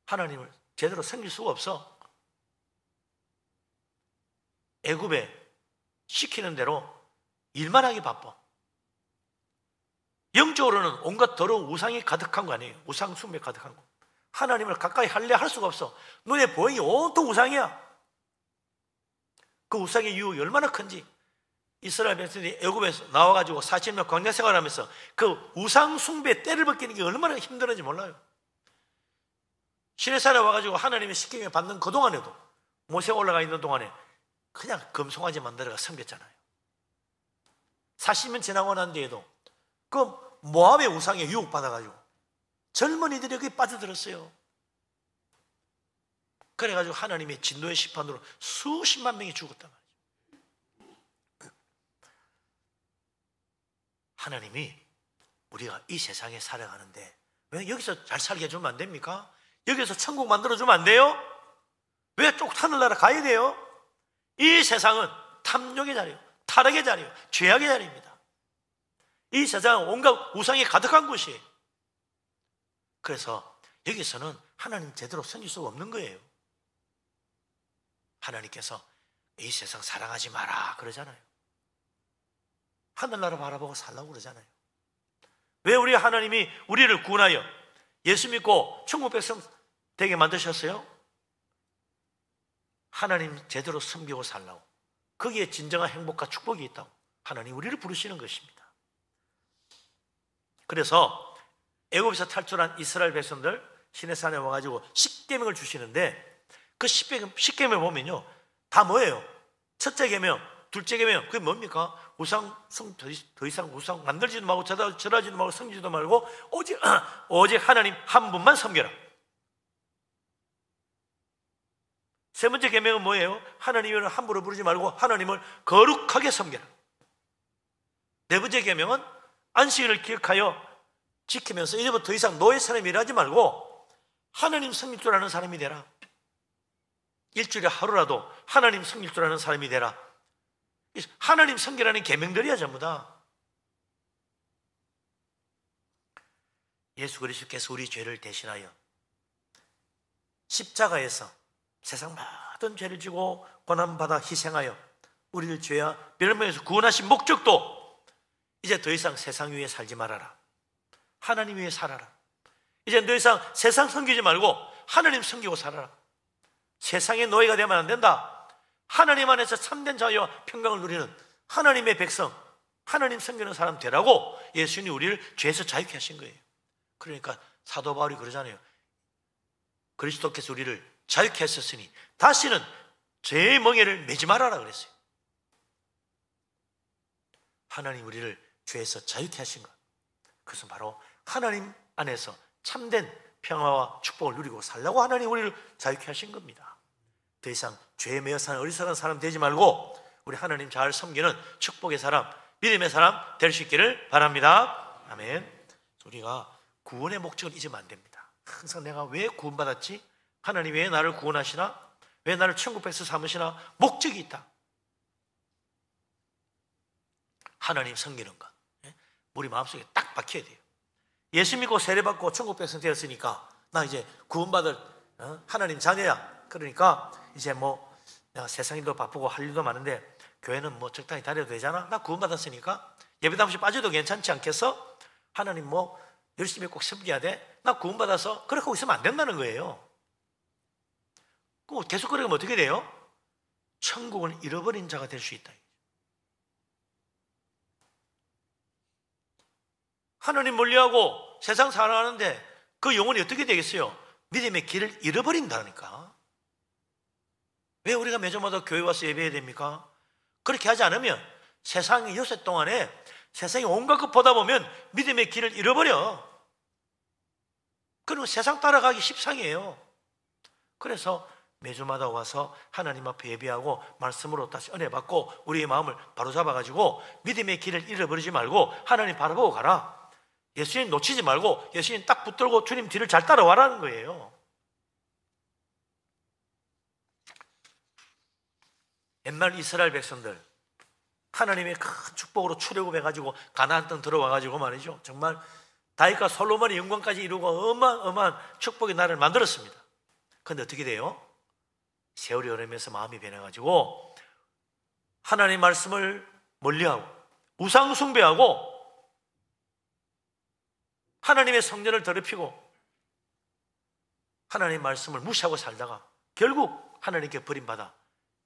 하나님을 제대로 섬길 수가 없어. 애굽에 시키는 대로 일만 하기 바빠. 영적으로는 온갖 더러운 우상이 가득한 거 아니에요. 우상 숭배 가득한 거. 하나님을 가까이 할 수가 없어. 눈에 보이니 온통 우상이야. 그 우상의 유혹이 얼마나 큰지 이스라엘 백성들이 애굽에서 나와가지고 40년 광야 생활하면서 그 우상 숭배에 때를 벗기는 게 얼마나 힘들었는지 몰라요. 시내산에 와가지고 하나님의 시킴을 받는 그 동안에도 모세가 올라가 있는 동안에 그냥 금송아지 만들어가 섬겼잖아요. 40년 지나고 난 뒤에도 그 모압의 우상에 유혹받아가지고 젊은이들이 여기 빠져들었어요. 그래가지고 하나님의 진노의 심판으로 수십만 명이 죽었단 말이죠. 하나님이 우리가 이 세상에 살아가는데 왜 여기서 잘 살게 해주면 안 됩니까? 여기서 천국 만들어주면 안 돼요? 왜 쪽 하늘나라 가야 돼요? 이 세상은 탐욕의 자리요, 타락의 자리요, 죄악의 자리입니다. 이 세상은 온갖 우상이 가득한 곳이에요. 그래서 여기서는 하나님 제대로 섬길 수가 없는 거예요. 하나님께서 이 세상 사랑하지 마라 그러잖아요. 하늘나라 바라보고 살라고 그러잖아요. 왜 우리 하나님이 우리를 구원하여 예수 믿고 천국 백성 되게 만드셨어요? 하나님 제대로 섬기고 살라고, 거기에 진정한 행복과 축복이 있다고 하나님 우리를 부르시는 것입니다. 그래서 애굽에서 탈출한 이스라엘 백성들 시내산에 와가지고 십계명을 주시는데, 그 십계명 보면요 다 뭐예요? 첫째 계명, 둘째 계명, 그게 뭡니까? 더 이상 우상 만들지도 말고 절하지도 말고 섬기지도 말고 오직 하나님 한 분만 섬겨라. 세 번째 계명은 뭐예요? 하나님을 함부로 부르지 말고 하나님을 거룩하게 섬겨라. 네 번째 계명은 안식일을 기억하여 지키면서 이제부터 더 이상 노예 사람이 일하지 말고 하나님 섬길 줄 아는 사람이 되라. 일주일에 하루라도 하나님 섬길 줄 아는 사람이 되라. 하나님 섬기라는 계명들이야 전부 다. 예수 그리스도께서 우리 죄를 대신하여 십자가에서 세상 모든 죄를 지고 고난받아 희생하여 우리를 죄와 멸망에서 구원하신 목적도 이제 더 이상 세상 위에 살지 말아라. 하나님 위에 살아라. 이제 더 이상 세상 섬기지 말고 하나님 섬기고 살아라. 세상의 노예가 되면 안 된다. 하나님 안에서 참된 자유와 평강을 누리는 하나님의 백성, 하나님 섬기는 사람 되라고 예수님이 우리를 죄에서 자유케 하신 거예요. 그러니까 사도 바울이 그러잖아요. 그리스도께서 우리를 자유케 하셨으니 다시는 죄의 멍에를 매지 말아라 그랬어요. 하나님 우리를 죄에서 자유케 하신 것, 그것은 바로 하나님 안에서 참된 평화와 축복을 누리고 살라고 하나님 우리를 자유케 하신 겁니다. 더 이상 죄에 매여 사는 어리석은 사람 되지 말고 우리 하나님 잘 섬기는 축복의 사람, 믿음의 사람 될 수 있기를 바랍니다. 아멘. 우리가 구원의 목적을 잊으면 안 됩니다. 항상 내가 왜 구원받았지? 하나님 왜 나를 구원하시나? 왜 나를 천국 백성 삼으시나? 목적이 있다. 하나님 섬기는 것, 우리 마음속에 딱 박혀야 돼요. 예수 믿고 세례받고 천국 백성 되었으니까 나 이제 구원받을 하나님 자녀야. 그러니까 이제 뭐 내가 세상 일도 바쁘고 할 일도 많은데 교회는 뭐 적당히 다녀도 되잖아. 나 구원받았으니까 예배도 한 번씩 빠져도 괜찮지 않겠어? 하나님 뭐 열심히 꼭 섬겨야 돼? 나 구원받아서 그렇게 하고 있으면 안 된다는 거예요. 계속 그러면 어떻게 돼요? 천국을 잃어버린 자가 될 수 있다. 하나님 멀리하고 세상 살아가는데 그 영혼이 어떻게 되겠어요? 믿음의 길을 잃어버린다니까. 왜 우리가 매주마다 교회 와서 예배해야 됩니까? 그렇게 하지 않으면 세상의 여세 동안에 세상에 온갖 것 보다 보면 믿음의 길을 잃어버려. 그러면 세상 따라가기 십상이에요. 그래서 매주마다 와서 하나님 앞에 예배하고 말씀으로 다시 은혜 받고 우리의 마음을 바로잡아가지고 믿음의 길을 잃어버리지 말고 하나님 바라보고 가라. 예수님 놓치지 말고 예수님 딱 붙들고 주님 뒤를 잘 따라와라는 거예요. 옛날 이스라엘 백성들 하나님의 큰 축복으로 출애굽해가지고 가나안 땅 들어와가지고 말이죠, 정말 다윗과 솔로몬의 영광까지 이루고 어마어마한 축복의 나라를 만들었습니다. 그런데 어떻게 돼요? 세월이 흐르면서 마음이 변해가지고 하나님 말씀을 멀리하고 우상 숭배하고 하나님의 성전을 더럽히고 하나님 말씀을 무시하고 살다가 결국 하나님께 버림받아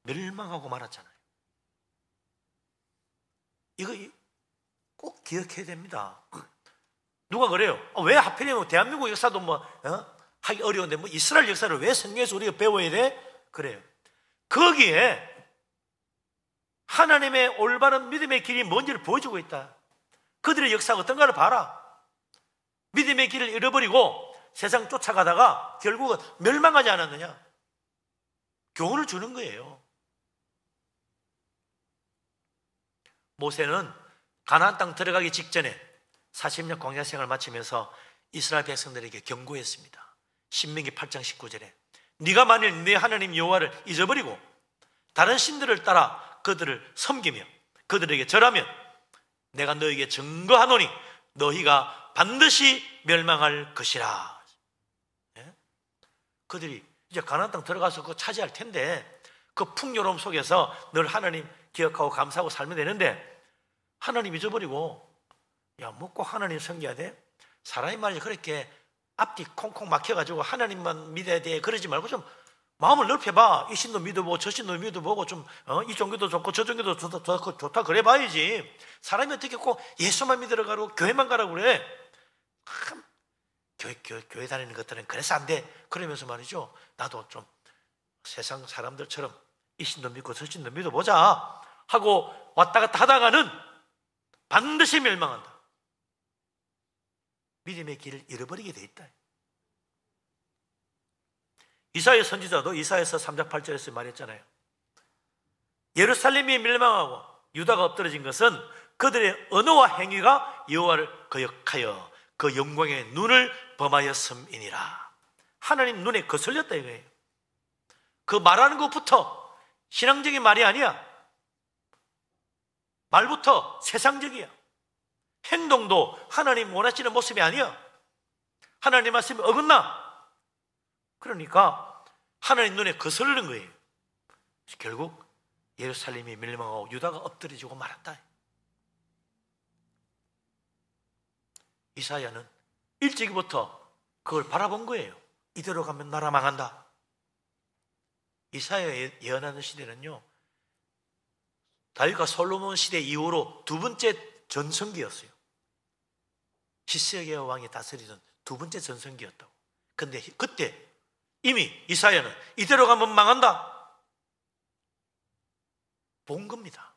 멸망하고 말았잖아요. 이거 꼭 기억해야 됩니다. 누가 그래요? 왜 하필이면 대한민국 역사도 하기 어려운데 이스라엘 역사를 왜 성경에서 우리가 배워야 돼? 그래요. 거기에 하나님의 올바른 믿음의 길이 뭔지를 보여주고 있다. 그들의 역사가 어떤가를 봐라. 믿음의 길을 잃어버리고 세상 쫓아가다가 결국은 멸망하지 않았느냐? 교훈을 주는 거예요. 모세는 가나안 땅 들어가기 직전에 40년 광야 생활을 마치면서 이스라엘 백성들에게 경고했습니다. 신명기 8장 19절에 네가 만일 네 하나님 여호와를 잊어버리고 다른 신들을 따라 그들을 섬기며 그들에게 절하면 내가 너에게 증거하노니 너희가 반드시 멸망할 것이라. 그들이 이제 가나안 땅 들어가서 그거 차지할 텐데 그 풍요로움 속에서 늘 하나님 기억하고 감사하고 살면 되는데 하나님 잊어버리고 야, 뭐 꼭 하나님 섬겨야 돼? 사람이 말이지 그렇게 앞뒤 콩콩 막혀가지고 하나님만 믿어야 돼 그러지 말고 좀 마음을 넓혀봐. 이 신도 믿어보고 저 신도 믿어보고 좀 이 종교도 좋고 저 종교도 좋다 그래 봐야지. 사람이 어떻게 꼭 예수만 믿으러 가고 교회만 가라고 그래. 교회 다니는 것들은 그래서 안 돼. 그러면서 말이죠, 나도 좀 세상 사람들처럼 이 신도 믿고 저 신도 믿어보자 하고 왔다 갔다 하다가는 반드시 멸망한다. 믿음의 길을 잃어버리게 돼 있다. 이사야 선지자도 이사야서 3장 8절에서 말했잖아요. 예루살렘이 멸망하고 유다가 엎드러진 것은 그들의 언어와 행위가 여호와를 거역하여 그 영광의 눈을 범하였음이니라. 하나님 눈에 거슬렸다 이거예요. 그 말하는 것부터 신앙적인 말이 아니야. 말부터 세상적이야. 행동도 하나님 원하시는 모습이 아니야. 하나님 말씀이 어긋나. 그러니까 하나님 눈에 거슬리는 거예요. 결국 예루살렘이 멸망하고 유다가 엎드려지고 말았다. 이사야는 일찍부터 그걸 바라본 거예요. 이대로 가면 나라 망한다. 이사야의 예언하는 시대는요, 다윗과 솔로몬 시대 이후로 두 번째 전성기였어요. 히스기야 왕이 다스리던 두 번째 전성기였다고. 근데 그때 이미 이사야는 이대로 가면 망한다 본 겁니다.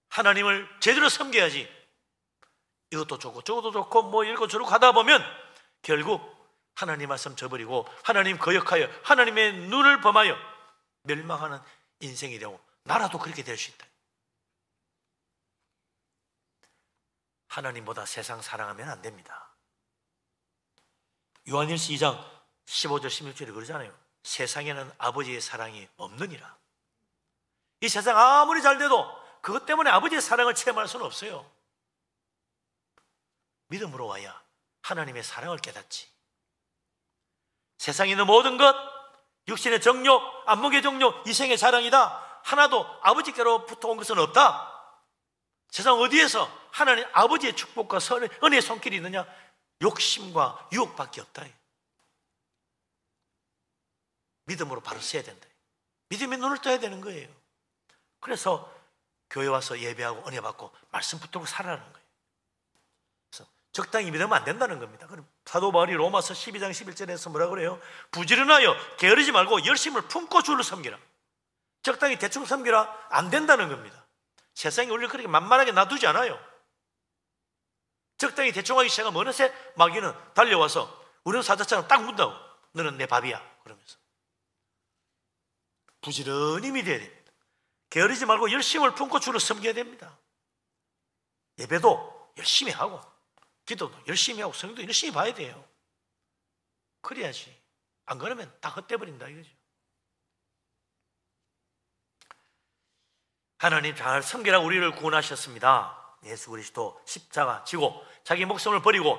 하나님을 제대로 섬겨야지. 이것도 좋고 저것도 좋고 뭐 이러고 저러고 하다 보면 결국 하나님 말씀 저버리고 하나님 거역하여 하나님의 눈을 범하여 멸망하는 인생이 되고 나라도 그렇게 될 수 있다. 하나님보다 세상 사랑하면 안 됩니다. 요한일서 2장 15절 16절에 그러잖아요. 세상에는 아버지의 사랑이 없느니라. 이 세상 아무리 잘 돼도 그것 때문에 아버지의 사랑을 체험할 수는 없어요. 믿음으로 와야 하나님의 사랑을 깨닫지. 세상에 있는 모든 것, 육신의 정욕, 안목의 정욕, 이생의 자랑이다 하나도 아버지께로부터 온 것은 없다. 세상 어디에서 하나님 아버지의 축복과 은혜의 손길이 있느냐? 욕심과 유혹밖에 없다. 믿음으로 바로 서야 된다. 믿음의 눈을 떠야 되는 거예요. 그래서 교회 와서 예배하고 은혜 받고 말씀 붙들고 살아라는 거예요. 그래서 적당히 믿으면 안 된다는 겁니다. 그럼 사도 바울이 로마서 12장 11절에서 뭐라 그래요? 부지런하여 게으르지 말고 열심을 품고 주를 섬기라. 적당히 대충 섬기라 안 된다는 겁니다. 세상이 우리를 그렇게 만만하게 놔두지 않아요. 적당히 대충 하기 시작하면 어느새 마귀는 달려와서 우리는 사자처럼 딱 문다고. 너는 내 밥이야 그러면서. 부지런히 믿어야 됩니다. 게으르지 말고 열심을 품고 주를 섬겨야 됩니다. 예배도 열심히 하고 기도도 열심히 하고 성경도 열심히 봐야 돼요. 그래야지. 안 그러면 다 헛되버린다 이거죠. 하나님 잘 섬기라 우리를 구원하셨습니다. 예수 그리스도 십자가 지고 자기 목숨을 버리고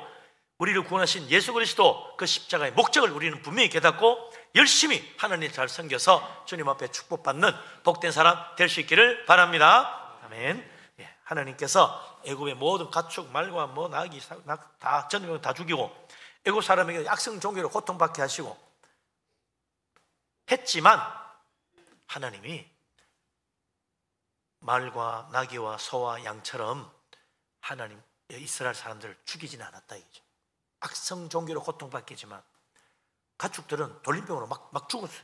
우리를 구원하신 예수 그리스도 그 십자가의 목적을 우리는 분명히 깨닫고 열심히 하나님 잘 섬겨서 주님 앞에 축복받는 복된 사람 될 수 있기를 바랍니다. 아멘. 예, 하나님께서 애굽의 모든 가축, 말과 뭐 나귀, 다 전부 다 죽이고 애굽 사람에게 악성 종교로 고통받게 하시고 했지만 하나님이 말과 나귀와 소와 양처럼 하나님 이스라엘 사람들을 죽이지는 않았다 이거죠. 악성 종교로 고통받게 했지만 가축들은 돌림병으로 막 죽었어요.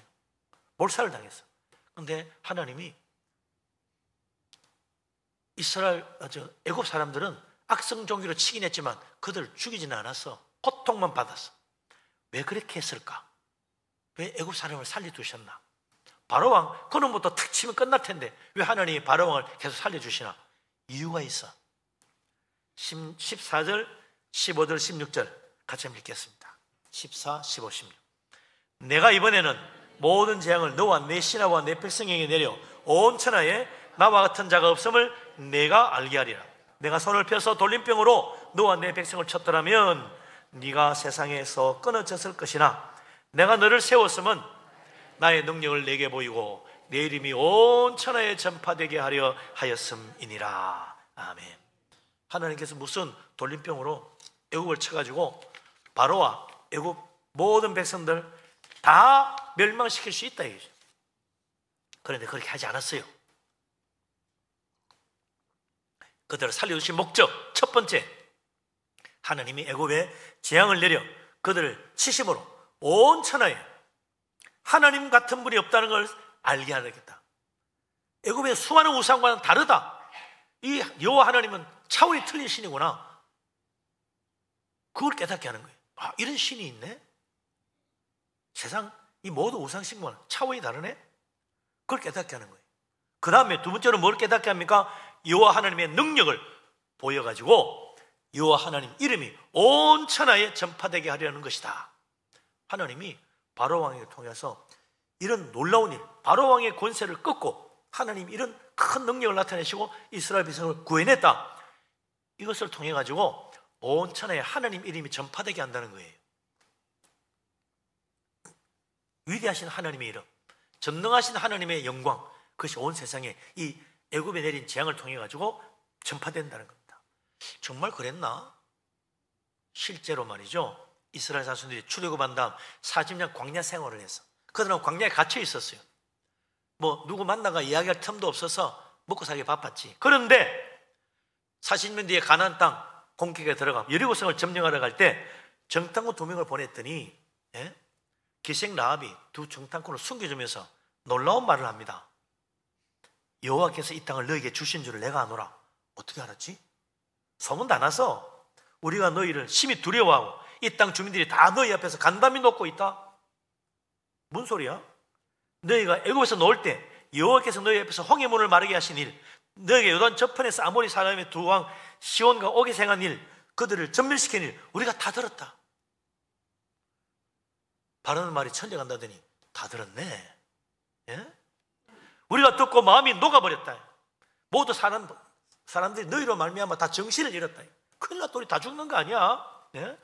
몰살을 당했어. 그런데 하나님이 애굽 사람들은 악성 종교로 치긴 했지만 그들을 죽이지는 않았어. 고통만 받았어. 왜 그렇게 했을까? 왜 애굽 사람을 살려두셨나? 바로왕 그놈부터 탁 치면 끝날 텐데 왜 하나님이 바로왕을 계속 살려주시나? 이유가 있어. 14절, 15절, 16절 같이 한번 읽겠습니다. 14, 15, 16. 내가 이번에는 모든 재앙을 너와 내 신하와 내 백성에게 내려 온 천하에 나와 같은 자가 없음을 내가 알게 하리라. 내가 손을 펴서 돌림병으로 너와 내 백성을 쳤더라면 네가 세상에서 끊어졌을 것이나 내가 너를 세웠으면 나의 능력을 내게 보이고 내 이름이 온 천하에 전파되게 하려 하였음이니라. 아멘. 하나님께서 무슨 돌림병으로 애굽을 쳐가지고 바로와 애굽 모든 백성들 다 멸망시킬 수 있다 이거죠. 그런데 그렇게 하지 않았어요. 그들을 살려주신 목적 첫 번째, 하나님이 애굽에 재앙을 내려 그들을 치심으로 온 천하에 하나님 같은 분이 없다는 걸 알게 하겠다. 애굽의 수많은 우상과는 다르다. 이 여호와 하나님은 차원이 틀린 신이구나. 그걸 깨닫게 하는 거예요. 아, 이런 신이 있네? 세상 이 모든 우상신과는 차원이 다르네? 그걸 깨닫게 하는 거예요. 그 다음에 두 번째로 뭘 깨닫게 합니까? 여호와 하나님의 능력을 보여가지고 여호와 하나님 이름이 온 천하에 전파되게 하려는 것이다. 하나님이 바로 왕을 통해서 이런 놀라운 일, 바로 왕의 권세를 꺾고 하나님이 이런 큰 능력을 나타내시고 이스라엘 백성을 구해냈다. 이것을 통해 가지고 온 천하에 하나님 이름이 전파되게 한다는 거예요. 위대하신 하나님의 이름, 전능하신 하나님의 영광, 그것이 온 세상에 이 애굽에 내린 재앙을 통해 가지고 전파된다는 겁니다. 정말 그랬나? 실제로 말이죠. 이스라엘 자손들이 출애굽한 다음 40년 광야 생활을 해서 그들은 광야에 갇혀 있었어요. 뭐 누구 만나가 이야기할 틈도 없어서 먹고 살기 바빴지. 그런데 40년 뒤에 가나안 땅 공격에 들어가 여리고성을 점령하러 갈 때 정탐꾼 2명을 보냈더니 기생 라합이 두 정탐꾼을 숨겨주면서 놀라운 말을 합니다. 여호와께서 이 땅을 너에게 주신 줄을 내가 아노라. 어떻게 알았지? 소문 다 나서 우리가 너희를 심히 두려워하고 이 땅 주민들이 다 너희 앞에서 간담이 놓고 있다. 뭔 소리야? 너희가 애굽에서 나올 때 여호와께서 너희 앞에서 홍해 문을 마르게 하신 일, 너희에게 요단 저편에서 아모리 사람의 두 왕 시온과 옥이 행한 일, 그들을 전멸시킨 일 우리가 다 들었다. 바라는 말이 천재 간다더니 다 들었네. 예? 우리가 듣고 마음이 녹아버렸다. 모두 사람들이 너희로 말미암아 다 정신을 잃었다. 큰일 났다. 우리 다 죽는 거 아니야? 예?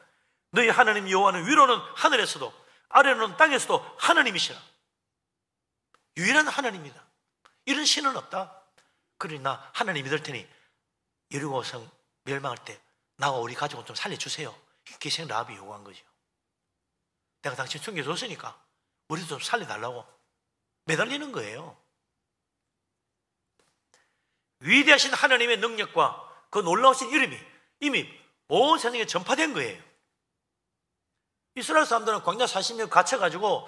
너희 하나님 여호와는 위로는 하늘에서도 아래로는 땅에서도 하나님이시라. 유일한 하나님이다. 이런 신은 없다. 그러니 나 하나님 믿을 테니 여리고성 멸망할 때 나와 우리 가족은 좀 살려주세요. 기생 라합이 요구한 거죠. 내가 당신 숨겨줬으니까 우리도 좀 살려달라고 매달리는 거예요. 위대하신 하나님의 능력과 그 놀라우신 이름이 이미 온 세상에 전파된 거예요. 이스라엘 사람들은 광야 40년 갇혀가지고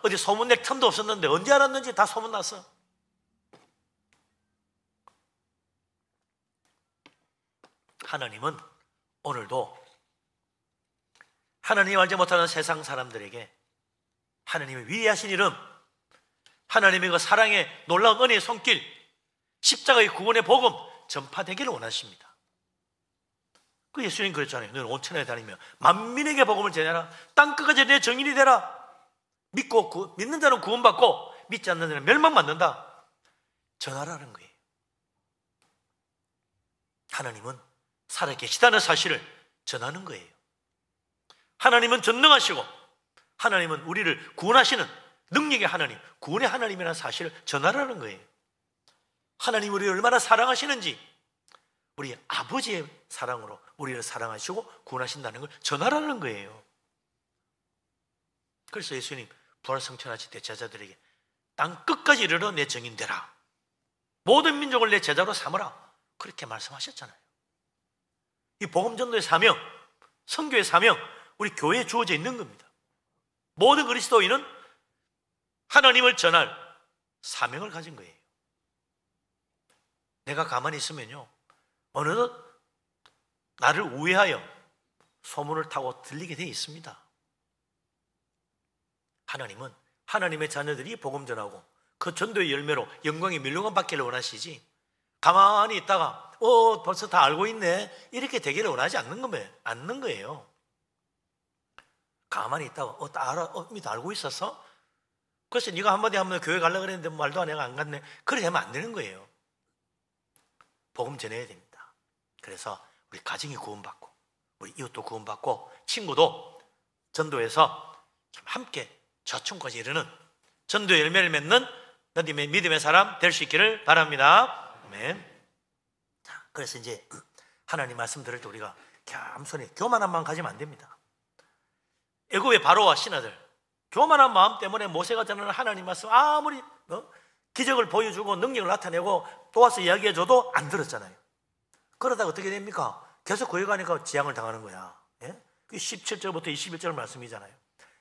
어디 소문낼 틈도 없었는데 언제 알았는지 다 소문났어. 하나님은 오늘도 하나님이 알지 못하는 세상 사람들에게 하나님의 위대하신 이름, 하나님의 그 사랑의 놀라운 은혜의 손길, 십자가의 구원의 복음 전파되기를 원하십니다. 그 예수님 그랬잖아요. 너는 온 천하에 다니며 만민에게 복음을 전하라. 땅끝까지 내 증인이 되라. 믿는 자는 구원받고 믿지 않는 자는 멸망받는다. 전하라는 거예요. 하나님은 살아계시다는 사실을 전하는 거예요. 하나님은 전능하시고 하나님은 우리를 구원하시는 능력의 하나님, 구원의 하나님이라는 사실을 전하라는 거예요. 하나님이 우리를 얼마나 사랑하시는지 우리 아버지의 사랑으로 우리를 사랑하시고 구원하신다는 걸 전하라는 거예요. 그래서 예수님 부활 성천하실 때 제자들에게 땅 끝까지 이르러 내 증인 되라. 모든 민족을 내 제자로 삼으라. 그렇게 말씀하셨잖아요. 이 복음전도의 사명, 선교의 사명, 우리 교회에 주어져 있는 겁니다. 모든 그리스도인은 하나님을 전할 사명을 가진 거예요. 내가 가만히 있으면요, 어느덧 나를 우회하여 소문을 타고 들리게 되어 있습니다. 하나님은 하나님의 자녀들이 복음 전하고 그 전도의 열매로 영광의 밀려감 받기를 원하시지, 가만히 있다가 벌써 다 알고 있네 이렇게 되기를 원하지 않는 거예요. 가만히 있다가 다 알아? 이미 다 알고 있었어? 그래서 네가 한마디 하면 교회 가려고 그랬는데 말도 안 해가 안 갔네. 그렇게 하면 안 되는 거예요. 복음 전해야 됩니다. 그래서 우리 가정이 구원받고 우리 이웃도 구원받고 친구도 전도해서 함께 저층까지 이르는 전도의 열매를 맺는 믿음의 사람 될 수 있기를 바랍니다. 아멘. 자, 그래서 이제 하나님 말씀 들을 때 우리가 겸손히 교만한 마음 가지면 안 됩니다. 애굽의 바로와 신하들, 교만한 마음 때문에 모세가 전하는 하나님 말씀 아무리 기적을 보여주고 능력을 나타내고 도와서 이야기해줘도 안 들었잖아요. 그러다가 어떻게 됩니까? 계속 거기 가니까 재앙을 당하는 거야. 예? 17절부터 21절 말씀이잖아요.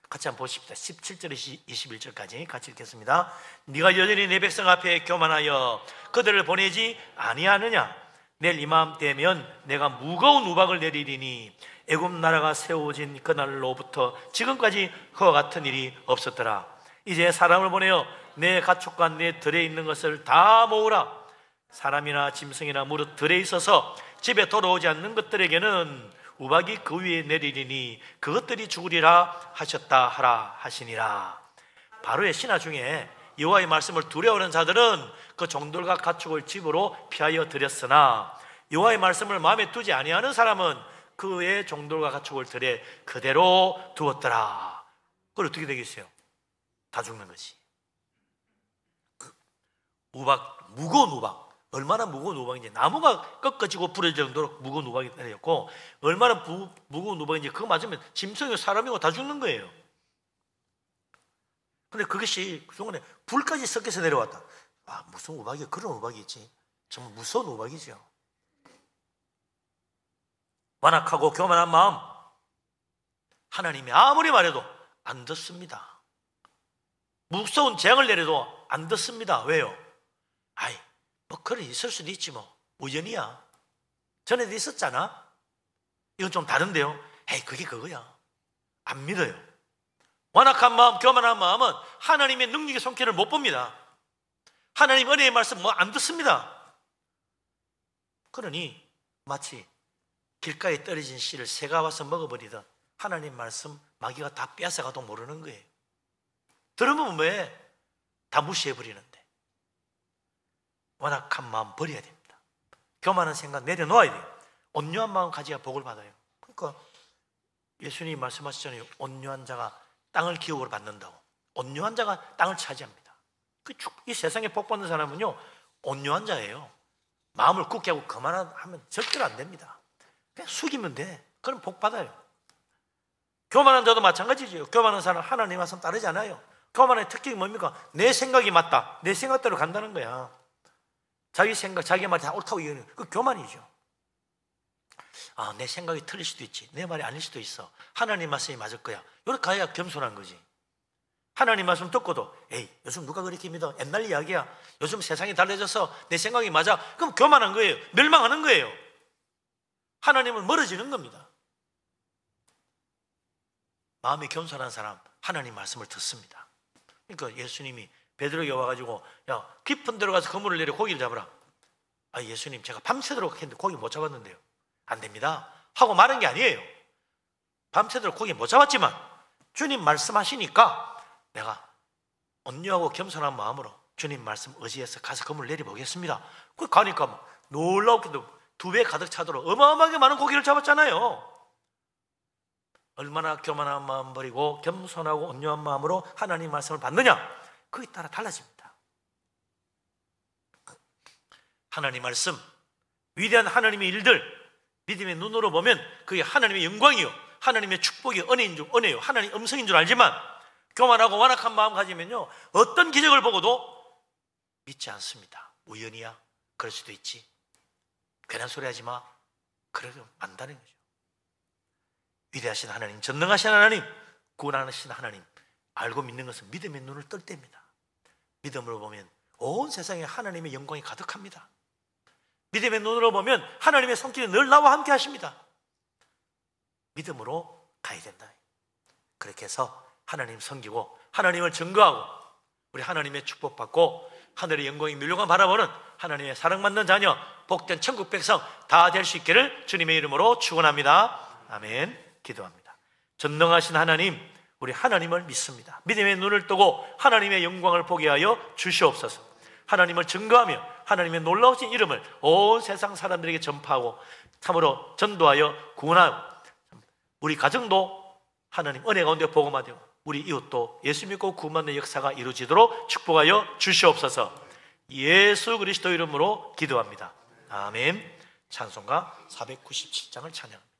같이 한번 보십시다. 17절에서 21절까지 같이 읽겠습니다. 네가 여전히 내 백성 앞에 교만하여 그들을 보내지 아니하느냐? 내일 이맘때면 내가 무거운 우박을 내리리니 애굽 나라가 세워진 그날로부터 지금까지 그와 같은 일이 없었더라. 이제 사람을 보내어 내 가축과 내 들에 있는 것을 다 모으라. 사람이나 짐승이나 무릇 들에 있어서 집에 돌아오지 않는 것들에게는 우박이 그 위에 내리리니 그것들이 죽으리라 하셨다 하라 하시니라. 바로의 신하 중에 여호와의 말씀을 두려워하는 자들은 그 종들과 가축을 집으로 피하여 들였으나 여호와의 말씀을 마음에 두지 아니하는 사람은 그의 종들과 가축을 들에 그대로 두었더라. 그걸 어떻게 되겠어요? 다 죽는 것이. 우박, 무거운 우박, 얼마나 무거운 우박인지, 나무가 꺾어지고 부러질 정도로 무거운 우박이 내렸고, 얼마나 무거운 우박인지 그거 맞으면 짐승이고 사람이고 다 죽는 거예요. 근데 그것이 그 순간에 불까지 섞여서 내려왔다. 아, 무슨 우박이야? 그런 우박이 있지. 정말 무서운 우박이죠. 완악하고 교만한 마음, 하나님이 아무리 말해도 안 듣습니다. 무서운 재앙을 내려도 안 듣습니다. 왜요? 아이, 뭐 그래 있을 수도 있지 뭐. 우연이야. 전에도 있었잖아. 이건 좀 다른데요. 에이, 그게 그거야. 안 믿어요. 완악한 마음, 교만한 마음은 하나님의 능력의 손길을 못 봅니다. 하나님 은혜의 말씀 뭐 안 듣습니다. 그러니 마치 길가에 떨어진 씨를 새가 와서 먹어버리던 하나님 말씀 마귀가 다 뺏어가도 모르는 거예요. 들으면 왜? 다 무시해버리는데. 완악한 마음 버려야 됩니다. 교만한 생각 내려놓아야 돼요. 온유한 마음 가져야 복을 받아요. 그러니까 예수님이 말씀하시잖아요. 온유한 자가 땅을 기업으로 받는다고. 온유한 자가 땅을 차지합니다. 이 세상에 복 받는 사람은요, 온유한 자예요. 마음을 굳게 하고 그만하면 절대로 안 됩니다. 그냥 숙이면 돼. 그럼 복 받아요. 교만한 자도 마찬가지죠. 교만한 사람 하나님 말씀 따르지 않아요. 교만의 특징이 뭡니까? 내 생각이 맞다. 내 생각대로 간다는 거야. 자기 생각, 자기 말이 다 옳다고 얘기하는 그 교만이죠. 아, 내 생각이 틀릴 수도 있지. 내 말이 아닐 수도 있어. 하나님 말씀이 맞을 거야. 이렇게 가야 겸손한 거지. 하나님 말씀 듣고도 에이, 요즘 누가 그렇게 믿어? 옛날 이야기야. 요즘 세상이 달라져서 내 생각이 맞아. 그럼 교만한 거예요. 멸망하는 거예요. 하나님은 멀어지는 겁니다. 마음이 겸손한 사람 하나님 말씀을 듣습니다. 그러니까 예수님이 베드로에게 와가지고 야, 깊은 데로 가서 그물을 내려 고기를 잡으라. 아, 예수님 제가 밤새도록 했는데 고기 못 잡았는데요. 안 됩니다 하고 말한 게 아니에요. 밤새도록 고기 못 잡았지만 주님 말씀하시니까 내가 온유하고 겸손한 마음으로 주님 말씀 의지해서 가서 그물을 내려보겠습니다. 그 가니까 뭐 놀랍게도 2배 가득 차도록 어마어마하게 많은 고기를 잡았잖아요. 얼마나 교만한 마음 버리고 겸손하고 온유한 마음으로 하나님 말씀을 받느냐, 그에 따라 달라집니다. 하나님 말씀, 위대한 하나님의 일들 믿음의 눈으로 보면 그게 하나님의 영광이요, 하나님의 축복이 은혜요, 하나님의 음성인 줄 알지만 교만하고 완악한 마음 가지면요, 어떤 기적을 보고도 믿지 않습니다. 우연이야, 그럴 수도 있지, 괜한 소리 하지 마, 그러면 안다는 거죠. 위대하신 하나님, 전능하신 하나님, 구원하신 하나님 알고 믿는 것은 믿음의 눈을 뜰 때입니다. 믿음으로 보면 온 세상에 하나님의 영광이 가득합니다. 믿음의 눈으로 보면 하나님의 손길이 늘 나와 함께 하십니다. 믿음으로 가야 된다. 그렇게 해서 하나님 섬기고 하나님을 증거하고 우리 하나님의 축복받고 하늘의 영광이 밀려가 바라보는 하나님의 사랑받는 자녀, 복된 천국 백성 다 될 수 있기를 주님의 이름으로 축원합니다. 아멘. 기도합니다. 전능하신 하나님, 우리 하나님을 믿습니다. 믿음의 눈을 뜨고 하나님의 영광을 보게 하여 주시옵소서. 하나님을 증거하며 하나님의 놀라우신 이름을 온 세상 사람들에게 전파하고 참으로 전도하여 구원하고 우리 가정도 하나님 은혜 가운데 복음화되고 우리 이웃도 예수 믿고 구원받는 역사가 이루어지도록 축복하여 주시옵소서. 예수 그리스도 이름으로 기도합니다. 아멘. 찬송가 497장을 찬양합니다.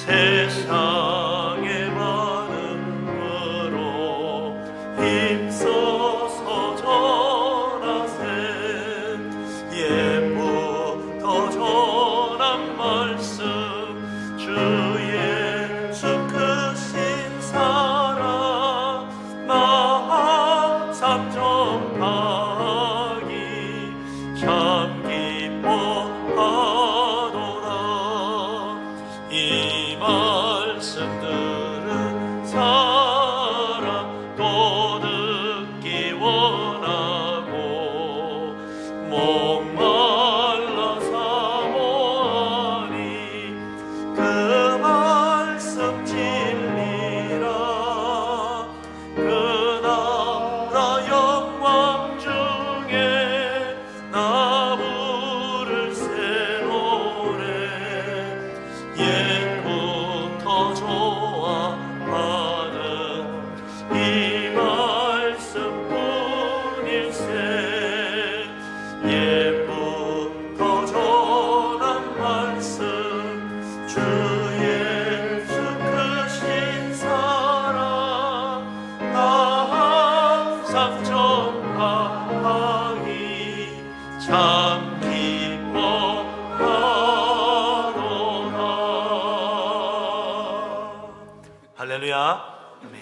세상의 많음으로 힘써서 전하세. 예부터 전한 말씀 주 예수 크신 사랑 나 항상 전하기 참 기뻐하도다. 이 말씀 들은 사람 또 듣기 원하고 목말라 사모하니 그 말씀 진리라. 그 나라 영광 중에 나 부를 새 노래 옛부터 좋아하는 이 말씀뿐일세. 옛부터 전한 말씀 주 예수 크신 사랑 나 항상 전하니 참 기뻐하도다. 할렐루야. 아멘.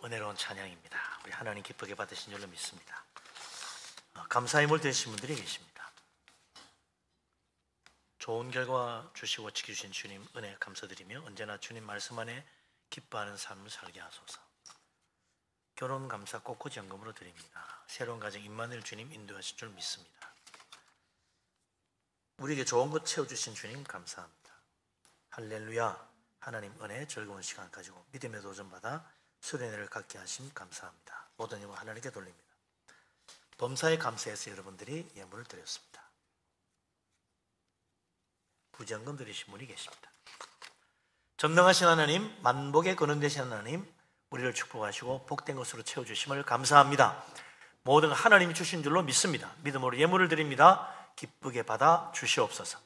은혜로운 찬양입니다. 우리 하나님 기쁘게 받으신 줄로 믿습니다. 감사의 물 되신 분들이 계십니다. 좋은 결과 주시고 지켜주신 주님 은혜 감사드리며 언제나 주님 말씀 안에 기뻐하는 삶을 살게 하소서. 결혼 감사 꽃꽂이 연금으로 드립니다. 새로운 가정 임마누엘 주님 인도하실 줄 믿습니다. 우리에게 좋은 것 채워주신 주님 감사합니다. 할렐루야. 하나님 은혜 즐거운 시간 가지고 믿음의 도전받아 수련회를 갖게 하심 감사합니다. 모든 영광 하나님께 돌립니다. 범사에 감사해서 여러분들이 예물을 드렸습니다. 부정금 드리신 분이 계십니다. 전능하신 하나님, 만복의 근원 되신 하나님, 우리를 축복하시고 복된 것으로 채워주심을 감사합니다. 모든 하나님이 주신 줄로 믿습니다. 믿음으로 예물을 드립니다. 기쁘게 받아 주시옵소서.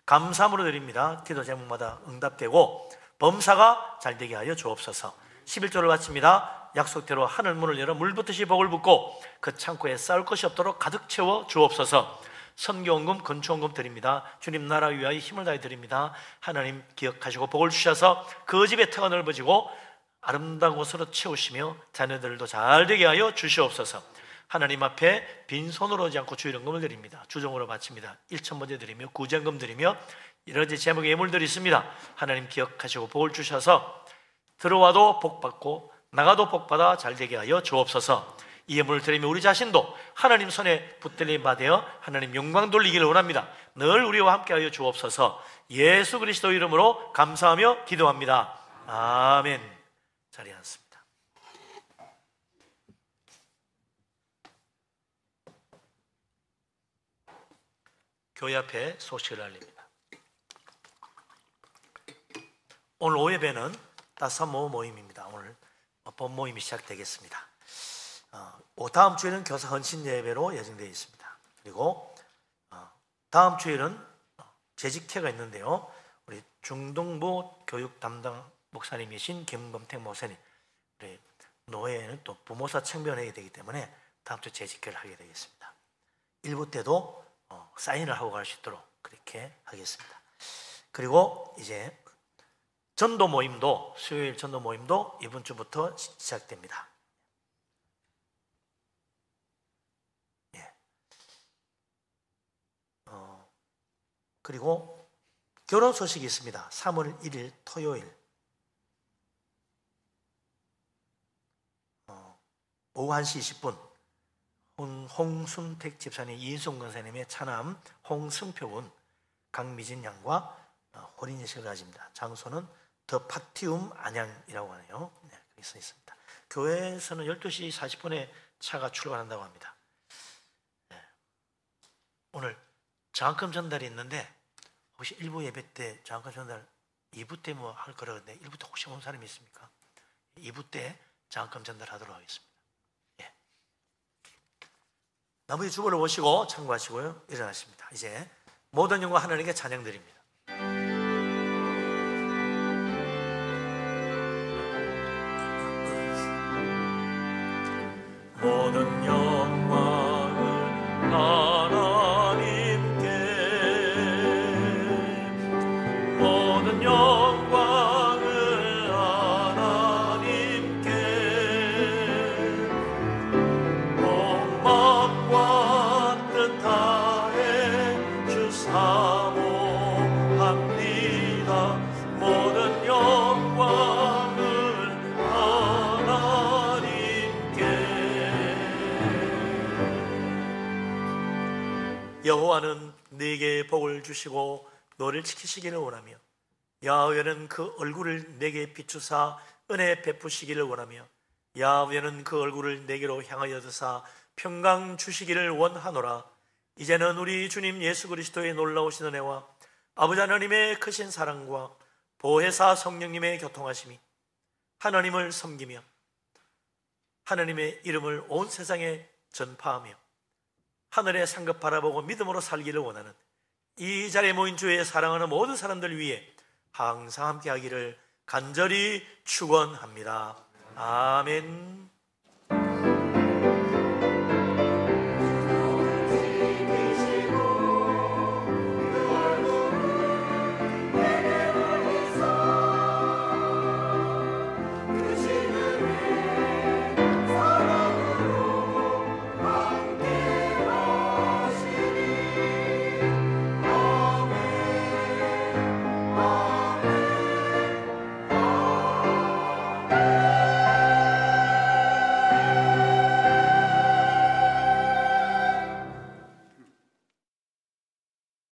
감사함으로 드립니다. 기도 제목마다 응답되고 범사가 잘되게 하여 주옵소서. 11조를 바칩니다. 약속대로 하늘 문을 열어 물붓듯이 복을 붓고 그 창고에 쌓을 것이 없도록 가득 채워 주옵소서. 선교원금, 건축원금 드립니다. 주님 나라 위하여 힘을 다해 드립니다. 하나님 기억하시고 복을 주셔서 그 집의 터가 넓어지고 아름다운 곳으로 채우시며 자녀들도 잘되게 하여 주시옵소서. 하나님 앞에 빈손으로 오지 않고 주일원금을 드립니다. 주정으로 바칩니다. 1,000번째 드리며 구제원금 드리며 여러 가지 제목의 예물들이 있습니다. 하나님 기억하시고 복을 주셔서 들어와도 복받고 나가도 복받아 잘되게 하여 주옵소서. 이 예물을 드리며 우리 자신도 하나님 손에 붙들림 받아 하나님 영광 돌리기를 원합니다. 늘 우리와 함께하여 주옵소서. 예수 그리스도 이름으로 감사하며 기도합니다. 아멘. 자리에 앉습니다. 교회 앞에 소식을 알립니다. 오늘 오예배는 따사모 모임입니다. 오늘 본 모임이 시작되겠습니다. 다음 주에는 교사 헌신 예배로 예정되어 있습니다. 그리고 다음 주에는 재직회가 있는데요. 우리 중동부 교육 담당 목사님이신 김범택 목사님, 우리 노회에는 또 부모사 청변회가 되기 때문에 다음 주 재직회를 하게 되겠습니다. 일부 때도 사인을 하고 갈 수 있도록 그렇게 하겠습니다. 그리고 이제 전도 모임도, 수요일 전도 모임도 이번 주부터 시작됩니다. 예. 그리고 결혼 소식이 있습니다. 3월 1일 토요일 오후 1시 20분 홍순택 집사님, 이인숙 권사님의 차남 홍승표군, 강미진 양과 혼인예식을 가집니다. 장소는 더 파티움 안양이라고 하네요. 네, 거기서 있습니다. 교회에서는 12시 40분에 차가 출발한다고 합니다. 네. 오늘 장학금 전달이 있는데 혹시 1부 예배 때 장학금 전달 2부 때 뭐 할 거라는데 1부 때 혹시 온 사람이 있습니까? 2부 때 장학금 전달하도록 하겠습니다. 예. 나머지 주보를 보시고 참고하시고요. 일어나십니다. 이제 모든 영광 하나님께 찬양 드립니다. 모든 영광을 하나님께, 모든 영광을 하나님께, 온 마음과 뜻 다해 주 사모합니다. 모든 영광을 여호와는 네게 복을 주시고 너를 지키시기를 원하며 야훼는 그 얼굴을 내게 비추사 은혜 베푸시기를 원하며 야훼는 그 얼굴을 내게로 향하여 드사 평강 주시기를 원하노라. 이제는 우리 주님 예수 그리스도의 놀라우신 은혜와 아버지 하나님의 크신 사랑과 보혜사 성령님의 교통하심이 하나님을 섬기며 하나님의 이름을 온 세상에 전파하며 하늘의 상급 바라보고 믿음으로 살기를 원하는 이 자리에 모인 주의 사랑하는 모든 사람들 위해 항상 함께 하기를 간절히 축원합니다. 아멘.